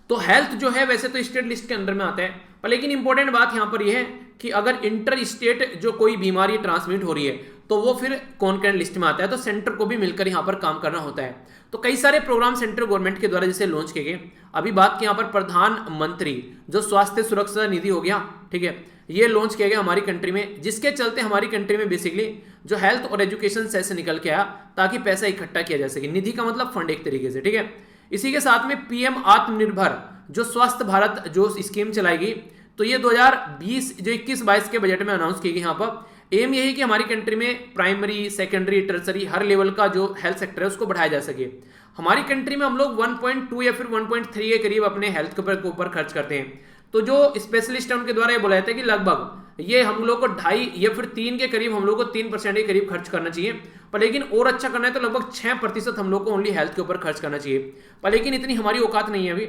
तो हेल्थ जो है वैसे तो स्टेट लिस्ट के अंदर में आता है, पर लेकिन इंपॉर्टेंट बात यहां पर यह है कि अगर इंटर स्टेट जो कोई बीमारी ट्रांसमिट हो रही है तो वो फिर कॉन्करेंट लिस्ट में आता है, तो सेंटर को भी मिलकर यहां पर काम करना होता है। तो कई सारे प्रोग्राम सेंट्रल गवर्नमेंट के द्वारा जैसे लॉन्च किए गए। अभी बात की यहां पर प्रधानमंत्री जो स्वास्थ्य सुरक्षा निधि हो गया, ठीक है, ये लॉन्च किया गया हमारी कंट्री में, जिसके चलते हमारी कंट्री में बेसिकली जो हेल्थ और एजुकेशन से निकल के आया, ताकि पैसा इकट्ठा किया जा सके। निधि का मतलब फंड एक तरीके से, ठीक है। इसी के साथ में पीएम आत्मनिर्भर जो स्वास्थ्य भारत जो स्कीम चलाई गई, तो ये 2020 जो 21-22 के बजट में अनाउंस की गई। यहाँ पर एम यही कि हमारी कंट्री में प्राइमरी, सेकेंडरी, टर्सरी हर लेवल का जो हेल्थ सेक्टर है उसको बढ़ाया जा सके। हमारी कंट्री में हम लोग 1.2 या फिर 1.3 के करीब अपने हेल्थ के ऊपर खर्च करते हैं। तो जो स्पेशलिस्ट है उनके द्वारा ये बोला जाता है कि लगभग ये हम लोग को 2.5 या फिर 3 के करीब, हम लोग को 3% के करीब खर्च करना चाहिए। पर लेकिन और अच्छा करना है तो लगभग 6% हम लोग को ओनली हेल्थ के ऊपर खर्च करना चाहिए। पर लेकिन इतनी हमारी औकात नहीं है अभी।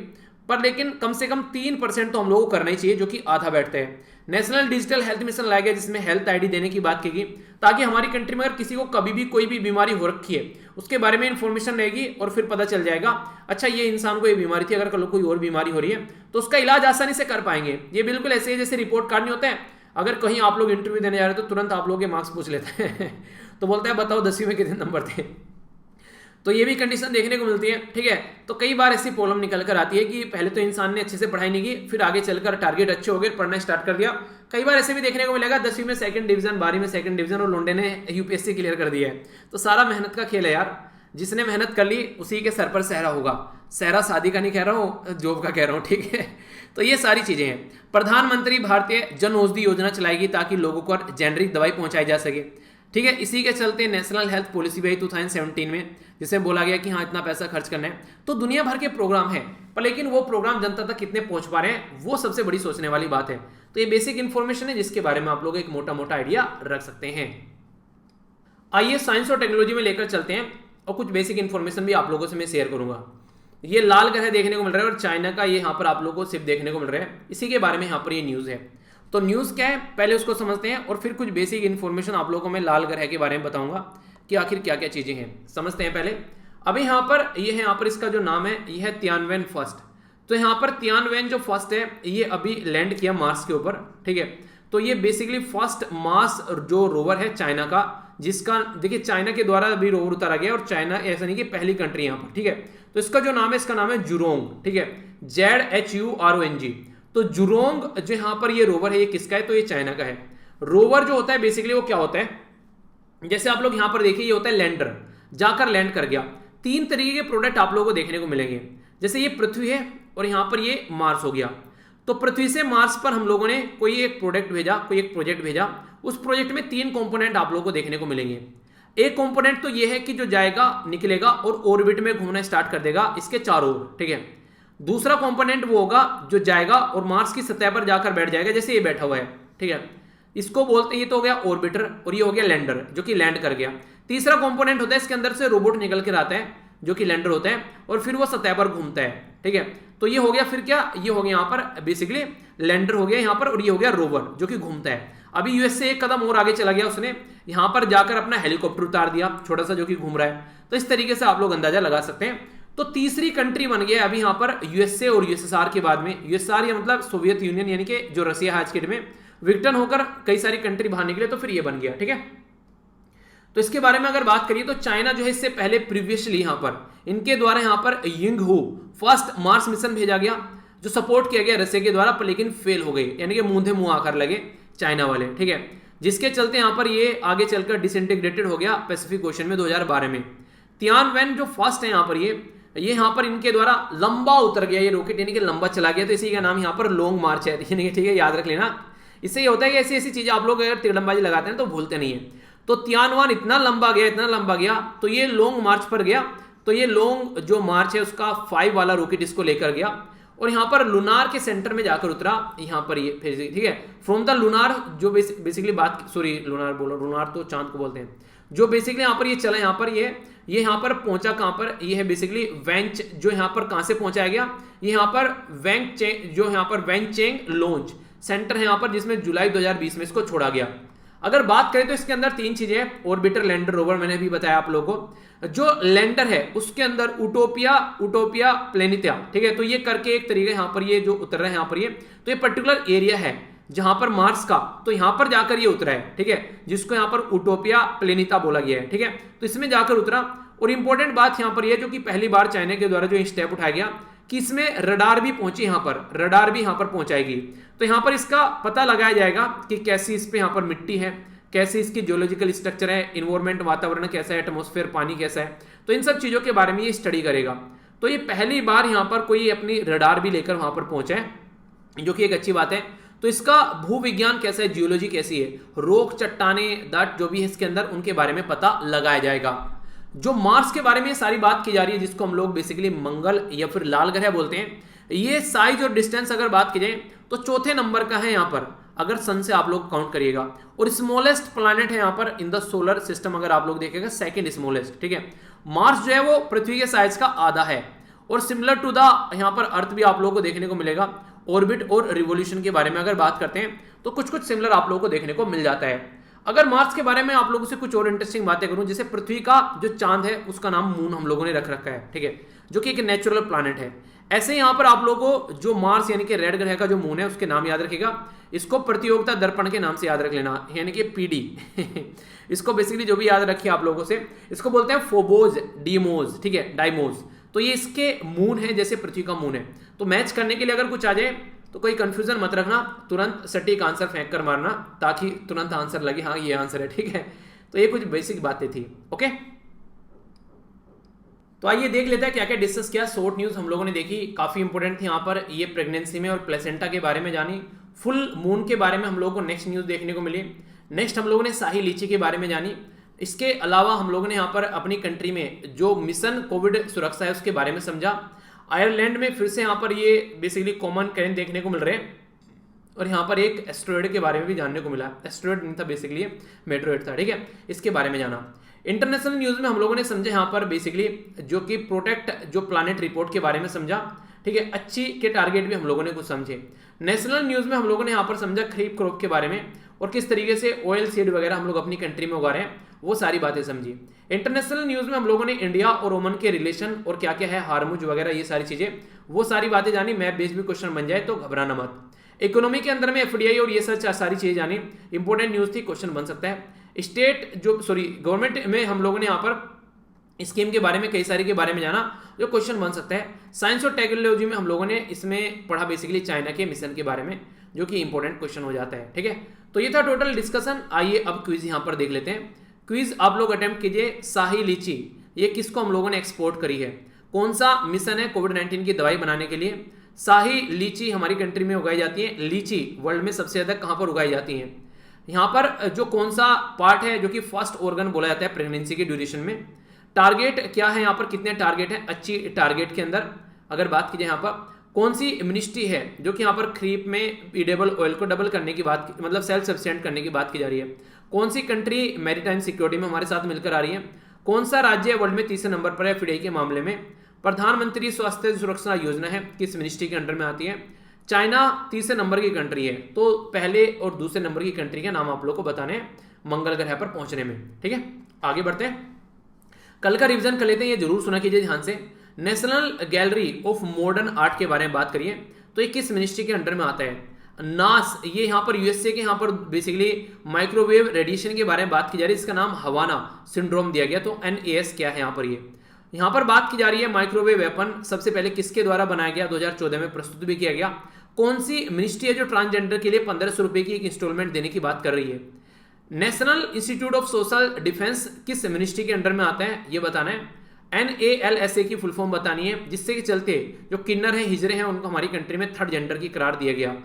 पर लेकिन कम से कम 3% तो हम लोगों को करना ही चाहिए, जो कि आधा बैठते हैं। नेशनल डिजिटल हेल्थ मिशन लाया गया जिसमें हेल्थ आईडी देने की बात की गई, ताकि हमारी कंट्री में अगर किसी को कभी भी कोई भी बीमारी हो रखी है उसके बारे में इंफॉर्मेशन रहेगी और फिर पता चल जाएगा अच्छा ये इंसान को ये बीमारी थी, अगर कल कोई और बीमारी हो रही है तो उसका इलाज आसानी से कर पाएंगे। ये बिल्कुल ऐसे ही जैसे रिपोर्ट कार्ड नहीं होते हैं, अगर कहीं आप लोग इंटरव्यू देने जा रहे हो तो तुरंत आप लोग के मार्क्स पूछ लेते हैं तो बोलता है बताओ 10वीं में कितने नंबर थे। तो ये भी कंडीशन देखने को मिलती है, ठीक है। तो कई बार ऐसी प्रॉब्लम निकल कर आती है कि पहले तो इंसान ने अच्छे से पढ़ाई नहीं की, फिर आगे चलकर टारगेट अच्छे हो गए, पढ़ना स्टार्ट कर दिया। कई बार ऐसे भी देखने को मिलेगा 10वीं में सेकंड डिवीजन, 12वीं में सेकंड डिवीजन और लोंडे ने यूपीएससी क्लियर कर दिया है। तो सारा मेहनत का खेल है यार, जिसने मेहनत कर ली उसी के सर पर सहरा होगा। सहरा शादी का नहीं कह रहा हूँ, जॉब का कह रहा हूँ, ठीक है। तो ये सारी चीजें हैं। प्रधानमंत्री भारतीय जन औषधि योजना चलाएगी ताकि लोगों को जेनरिक दवाई पहुंचाई जा सके, ठीक है। इसी के चलते नेशनल हेल्थ पॉलिसी भी आई 2017 में, जिसमें बोला गया कि हाँ इतना पैसा खर्च करना है। तो दुनिया भर के प्रोग्राम है, पर लेकिन वो प्रोग्राम जनता तक कितने पहुंच पा रहे हैं वो सबसे बड़ी सोचने वाली बात है। तो ये बेसिक इंफॉर्मेशन है जिसके बारे में आप लोग एक मोटा मोटा आइडिया रख सकते हैं। आइए साइंस और टेक्नोलॉजी में लेकर चलते हैं और कुछ बेसिक इंफॉर्मेशन भी आप लोगों से मैं शेयर करूंगा। ये लाल ग्रह देखने को मिल रहा है और चाइना का ये यहाँ पर आप लोगों को सिर्फ देखने को मिल रहा है, इसी के बारे में यहाँ पर ये न्यूज है। तो न्यूज क्या है पहले उसको समझते हैं और फिर कुछ बेसिक इंफॉर्मेशन आप लोगों को मैं लाल ग्रह के बारे में बताऊंगा कि आखिर क्या क्या चीजें हैं, समझते हैं पहले। अभी यहाँ पर ये है, यहाँ पर इसका जो नाम है ये है तियानवेन फर्स्ट। तो यहाँ पर तियानवेन जो फर्स्ट है ये अभी लैंड किया मार्स के ऊपर, ठीक है। तो ये बेसिकली फर्स्ट मार्स जो रोवर है चाइना का, जिसका देखिए चाइना के द्वारा अभी रोवर उतारा गया और चाइना ऐसा नहीं कि पहली कंट्री यहाँ पर, ठीक है। तो इसका जो नाम है इसका नाम है जुरोंग, ठीक है, ZHURONG। तो जुरोंग जो यहाँ पर ये रोवर है ये किसका है, तो ये चाइना का है। रोवर जो होता है बेसिकली वो क्या होता है, जैसे आप लोग यहाँ पर देखिए ये होता है लैंडर, जाकर लैंड कर गया। 3 तरीके के प्रोडक्ट आप लोगों को देखने को मिलेंगे, जैसे ये पृथ्वी है और यहाँ पर ये मार्स हो गया। तो पृथ्वी से मार्स पर हम लोगों ने कोई एक प्रोडक्ट भेजा, कोई एक प्रोजेक्ट भेजा, उस प्रोजेक्ट में 3 कंपोनेंट आप लोगों को देखने को मिलेंगे। एक कंपोनेंट तो ये है कि जो जाएगा निकलेगा और ऑर्बिट में घूमना स्टार्ट कर देगा इसके चारों ओर, ठीक है। दूसरा कंपोनेंट वो होगा जो जाएगा और मार्स की सतह पर जाकर बैठ जाएगा, जैसे ये बैठा हुआ है, ठीक है। इसको बोलते हैं, ये तो हो गया ऑर्बिटर और ये हो गया लैंडर जो कि लैंड कर गया। तीसरा कंपोनेंट होता है इसके अंदर से रोबोट निकल कर आता है जो कि लैंडर होता है और फिर वो सतह पर घूमता है, ठीक है। तो ये हो गया फिर क्या, ये हो गया यहाँ पर बेसिकली लैंडर हो गया यहाँ पर और ये हो गया रोवर जो कि घूमता है। अभी यूएस से एक कदम और आगे चला गया, उसने यहाँ पर जाकर अपना हेलीकॉप्टर उतार दिया छोटा सा जो कि घूम रहा है। तो इस तरीके से आप लोग अंदाजा लगा सकते हैं। तो तीसरी कंट्री बन गया अभी यहाँ पर यूएसए और यूएसएसआर के बाद में, यूएसआर या मतलब सोवियत यूनियन यानी कि जो रसिया है आज के डेट में, विघटन होकर कई सारी कंट्री बाहर निकले तो फिर ये बन गया, ठीक है। तो इसके बारे में अगर बात करिए तो चाइना जो है इससे पहले प्रीवियसली यहाँ पर इनके द्वारा यहाँ पर यिंगहू फर्स्ट मार्स मिशन भेजा गया जो सपोर्ट किया गया रसिया के द्वारा, पर लेकिन फेल हो गई, यानी कि मुंह मुंह आकर लगे चाइना वाले, ठीक है। जिसके चलते यहाँ पर ये आगे चलकर डिसइंटीग्रेटेड हो गया पैसिफिक ओशन में 2012 में। तियानवेन जो फर्स्ट है यहाँ पर ये यहाँ पर इनके द्वारा लंबा उतर गया ये रॉकेट, यानी कि लंबा चला गया, तो इसी का नाम यहाँ पर लॉन्ग मार्च है, यानी कि ठीक है, याद रख लेना। इससे ये होता है कि ऐसी ऐसी चीजें आप लोग अगर तीरंदाजी लगाते हैं तो भूलते नहीं है। तो तियानवान इतना लंबा गया तो ये लॉन्ग मार्च पर गया। तो ये लॉन्ग जो मार्च है उसका 5 वाला रॉकेट इसको लेकर गया और यहाँ पर लूनार के सेंटर में जाकर उतरा, यहाँ पर ये फिर, ठीक है। फ्रॉम द लूनार जो बेसिकली बात, सॉरी लूनार बोलो, लूनार तो चांद को बोलते हैं, जो बेसिकली यहाँ पर ये चला, यहाँ पर ये यहाँ पर पहुंचा कहाँ पर, ये है बेसिकली वेंच, जो यहाँ पर कहाँ से पहुंचाया गया, ये यहाँ पर वेंचेंग, जो यहाँ पर वेंचेंग लॉन्च सेंटर है यहाँ पर, जिसमें जुलाई 2020 में इसको छोड़ा गया। अगर बात करें तो इसके अंदर 3 चीजें हैं, ऑर्बिटर, लैंडर, रोवर, मैंने भी बताया आप लोगों को। जो लैंडर है उसके अंदर उटोपिया प्लेनिटिया, ठीक है। तो ये करके एक तरीके यहाँ पर ये जो उतर रहा है यहाँ पर ये, तो ये पर्टिकुलर एरिया है जहां पर मार्स का, तो यहां पर जाकर ये उतरा है, ठीक है, जिसको यहां पर उटोपिया प्लेनिता बोला गया है, ठीक है। तो इसमें जाकर उतरा और इंपॉर्टेंट बात यहां पर ये जो कि पहली बार चाइना के द्वारा जो स्टेप उठाया गया कि इसमें रडार भी पहुंची, यहां पर रडार भी यहां पर पहुंचाएगी। तो यहां पर इसका पता लगाया जाएगा कि कैसी इस पे यहां पर मिट्टी है, कैसी इसकी जियोलॉजिकल स्ट्रक्चर है, इन्वायरमेंट वातावरण कैसा है, एटमॉस्फेयर पानी कैसा है, तो इन सब चीजों के बारे में ये स्टडी करेगा। तो ये पहली बार यहां पर कोई अपनी रडार भी लेकर वहां पर पहुंचा है, जो कि एक अच्छी बात है। तो इसका भूविज्ञान कैसा है, जियोलॉजी कैसी है, रोक, चट्टाने, दट जो भी है इसके अंदर, उनके बारे में पता लगाया जाएगा। जो मार्स के बारे में सारी बात की जा रही है, जिसको हम लोग बेसिकली मंगल या फिर लाल ग्रह बोलते हैं, ये साइज और डिस्टेंस अगर बात की जाए तो चौथे नंबर का है यहाँ पर, अगर सन से आप लोग काउंट करिएगा। और स्मॉलेस्ट प्लैनेट है यहाँ पर इन द सोलर सिस्टम, अगर आप लोग देखेगा सेकंड स्मॉलेस्ट, ठीक है। मार्स जो है वो पृथ्वी के साइज का आधा है और सिमिलर टू द यहाँ पर अर्थ भी आप लोगों को देखने को मिलेगा। ऑर्बिट और रिवोल्यूशन के बारे में अगर बात करते हैं तो कुछ कुछ सिमिलर आप लोगों को देखने को मिल जाता है। अगर मार्स के बारे में आप लोगों से कुछ और इंटरेस्टिंग बातें करूं, जैसे पृथ्वी का जो चांद है उसका नाम मून हम लोगों ने रख रखा है, ठीक है, जो कि एक नेचुरल प्लैनेट है। ऐसे ही यहां पर आप लोगों को जो मार्स यानी कि रेड ग्रह का जो मून है उसके नाम याद रखिएगा। इसको प्रतियोगिता दर्पण के नाम से याद रख लेना, यानी कि पीडी इसको बेसिकली जो भी याद रखिए आप लोगों से, इसको बोलते हैं फोबोज डीमोज, ठीक है, डाइमोज। तो ये इसके मून है जैसे पृथ्वी का मून है। तो मैच करने के लिए अगर कुछ आ जाए तो कोई कंफ्यूजन मत रखना, तुरंत सटीक आंसर फेंक कर मारना ताकि तुरंत आंसर लगे हाँ ये आंसर है, ठीक है। तो ये कुछ बेसिक बातें थी, ओके। तो आइए देख लेते हैं क्या क्या डिस्कस किया। शॉर्ट न्यूज हम लोगों ने देखी, काफी इंपॉर्टेंट थी यहाँ पर, ये प्रेगनेंसी में और प्लेसेंटा के बारे में जानी। फुल मून के बारे में हम लोगों को नेक्स्ट न्यूज देखने को मिली। नेक्स्ट हम लोगों ने शाही लीची के बारे में जानी। इसके अलावा हम लोगों ने यहाँ पर अपनी कंट्री में जो मिशन कोविड सुरक्षा है उसके बारे में समझा। आयरलैंड में फिर से यहाँ पर ये बेसिकली कॉमन करेंट देखने को मिल रहे हैं, और यहाँ पर एक एस्ट्रॉयड के बारे में भी जानने को मिला। एस्ट्रॉयड नहीं था बेसिकली, मेट्रॉयड था, ठीक है, इसके बारे में जाना। इंटरनेशनल न्यूज में हम लोगों ने समझा यहाँ पर बेसिकली जो कि प्रोटेक्ट जो प्लानिट रिपोर्ट के बारे में समझा, ठीक है, अच्छी के टारगेट भी हम लोगों ने कुछ समझे। नेशनल न्यूज में हम लोगों ने यहाँ पर समझा खरीफ क्रॉप के बारे में और किस तरीके से ऑयल सीड वगैरह हम लोग अपनी कंट्री में उगा रहे हैं, वो सारी बातें समझी। इंटरनेशनल न्यूज में हम लोगों ने इंडिया और ओमन के रिलेशन और क्या क्या है, हार्मुज वगैरह, ये सारी चीजें, वो सारी बातें जानी। मैप बेस्ड भी क्वेश्चन बन जाए तो घबराना मत। इकोनॉमी के अंदर में एफडीआई और ये सारी चीजें जानी, इंपॉर्टेंट न्यूज थी, क्वेश्चन बन सकता है। गवर्नमेंट में हम लोगों ने यहाँ पर स्कीम के बारे में कई सारी के बारे में जाना जो क्वेश्चन बन सकता है। साइंस और टेक्नोलॉजी में हम लोगों ने इसमें पढ़ा बेसिकली चाइना के मिशन के बारे में, जो कि इंपॉर्टेंट क्वेश्चन हो जाता है, ठीक है। तो ये था टोटल डिस्कशन। आइए अब क्विज यहाँ पर देख लेते हैं। क्विज आप लोग अटेम्प्ट कीजिए। शाही लीची ये किसको हम लोगों ने एक्सपोर्ट करी है, कौन सा मिशन है कोविड-19 की दवाई बनाने के लिए। शाही लीची हमारी कंट्री में उगाई जाती है। लीची वर्ल्ड में सबसे ज्यादा कहां पर उगाई जाती है, यहाँ पर जो कौन सा पार्ट है जो कि फर्स्ट ऑर्गन बोला जाता है प्रेगनेंसी के ड्यूरेशन में। टारगेट क्या है यहाँ पर, कितने टारगेट है अच्छी टारगेट के अंदर अगर बात कीजिए। यहाँ पर कौन सी मिनिस्ट्री है जो कि यहाँ पर खरीफ में ईडेबल ऑयल को डबल करने की बात, मतलब सेल्फ सफिशिएंट करने की बात की जा रही है। कौन सी कंट्री मैरीटाइम सिक्योरिटी में हमारे साथ मिलकर आ रही है। कौन सा राज्य वर्ल्ड में तीसरे नंबर पर है एफडीआई के मामले में। प्रधानमंत्री स्वास्थ्य सुरक्षा योजना है किस मिनिस्ट्री के अंडर में आती है। चाइना तीसरे नंबर की कंट्री है, तो पहले और दूसरे नंबर की कंट्री के नाम आप लोग को बताने हैं मंगल ग्रह पर पहुंचने में, ठीक है। आगे बढ़ते हैं, कल का रिवीजन कर लेते हैं, ये जरूर सुना कीजिए ध्यान से। National gallery of modern art के बारे में बात करिए तो ये किस मिनिस्ट्री के अंडर में आता है। नास ये यहाँ पर यूएसए के यहाँ पर बेसिकली माइक्रोवेव रेडिएशन के बारे में बात की जा रही है, इसका नाम हवाना सिंड्रोम दिया गया। तो NAS क्या है यहाँ पर, ये यहाँ पर बात की जा रही है माइक्रोवेव वेपन सबसे पहले किसके द्वारा बनाया गया, 2014 में प्रस्तुत भी किया गया। कौन सी मिनिस्ट्री है जो ट्रांसजेंडर के लिए 1500 रुपए की एक इंस्टॉलमेंट देने की बात कर रही है। National institute of social defence किस मिनिस्ट्री के अंडर में आता है, ये बताना है। NALSA की फुल फॉर्म बतानी है, जिससे कि चलते जो किन्नर हैं, हिजरे हैं, उनको हमारी कंट्री में थर्ड जेंडर की करार दिया गया।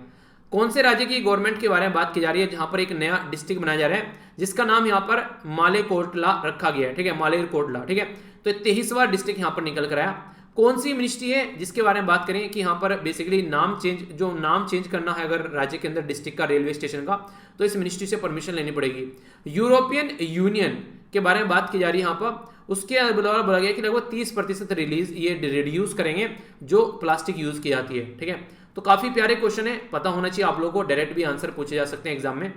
कौन से राज्य की गवर्नमेंट के बारे में बात की जा रही है जहां पर एक नया डिस्ट्रिक्ट बनाया जा रहा है जिसका नाम यहाँ पर मालेरकोटला रखा गया है, ठीक है, मालेरकोटला, ठीक है। तो 23वां डिस्ट्रिक्ट यहाँ पर निकल कर आया। कौन सी मिनिस्ट्री है जिसके बारे में बात करें कि यहाँ पर बेसिकली नाम चेंज करना है अगर राज्य के अंदर डिस्ट्रिक्ट का, रेलवे स्टेशन का, तो इस मिनिस्ट्री से परमिशन लेनी पड़ेगी। यूरोपियन यूनियन के बारे में बात की जा रही है यहाँ पर, उसके द्वारा बोला गया कि लगभग 30% रिड्यूस करेंगे जो प्लास्टिक यूज की जाती है, ठीक है। तो काफी प्यारे क्वेश्चन है, पता होना चाहिए आप लोगों को, डायरेक्ट भी आंसर पूछे जा सकते हैं एग्जाम में।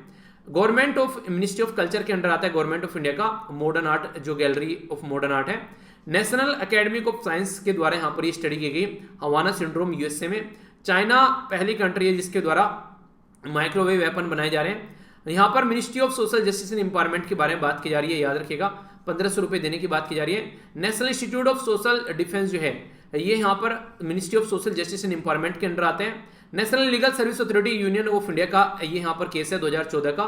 Government of ministry of culture के अंडर आता है गवर्नमेंट ऑफ इंडिया का मॉडर्न आर्ट, जो गैलरी ऑफ मॉडर्न आर्ट है। नेशनल एकेडमिक ऑफ साइंस के द्वारा यहाँ पर ये स्टडी की गई, हवाना सिंड्रोम यूएसए में। चाइना पहली कंट्री है जिसके द्वारा माइक्रोवेव वेपन बनाए जा रहे हैं। यहाँ पर ministry of social justice and empowerment के बारे में बात की जा रही है, याद रखिएगा, 1500 रुपए देने की बात की जा रही है। National institute of social defence जो है ये यहाँ पर ministry of social justice and empowerment के अंडर आते हैं। National legal service authority union of India का ये यहाँ पर केस है 2014 का।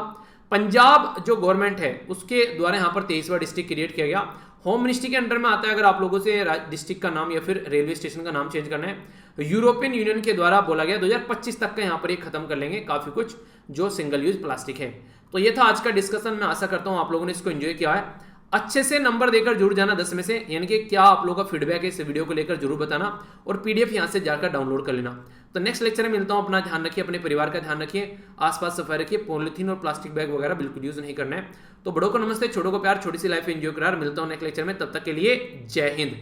पंजाब जो गवर्नमेंट है उसके द्वारा यहाँ पर 23वां डिस्ट्रिक्ट क्रिएट किया गया। होम मिनिस्ट्री के अंडर में आता है अगर आप लोगों से डिस्ट्रिक्ट का नाम या फिर रेलवे स्टेशन का नाम चेंज करना है। यूरोपियन यूनियन के द्वारा बोला गया 2025 तक का यहाँ पर ये खत्म कर लेंगे काफी कुछ जो सिंगल यूज प्लास्टिक है। तो ये था आज का डिस्कशन, मैं आशा करता हूँ आप लोगों ने इसको एंजॉय किया है। अच्छे से नंबर देकर जरूर जाना 10 में से, यानी कि क्या आप लोगों का फीडबैक है इस वीडियो को लेकर जरूर बताना, और पीडीएफ यहां से जाकर डाउनलोड कर लेना। तो नेक्स्ट लेक्चर में मिलता हूं, अपना ध्यान रखिए, अपने परिवार का ध्यान रखिए, आसपास सफाई रखिए, पॉलिथीन और प्लास्टिक बैग वगैरह बिल्कुल यूज नहीं करना है। तो बड़ों को नमस्ते, छोटों को प्यार, छोटी सी लाइफ एंजॉय करार। मिलता हूं नेक्स्ट लेक्चर में, तब तक के लिए जय हिंद।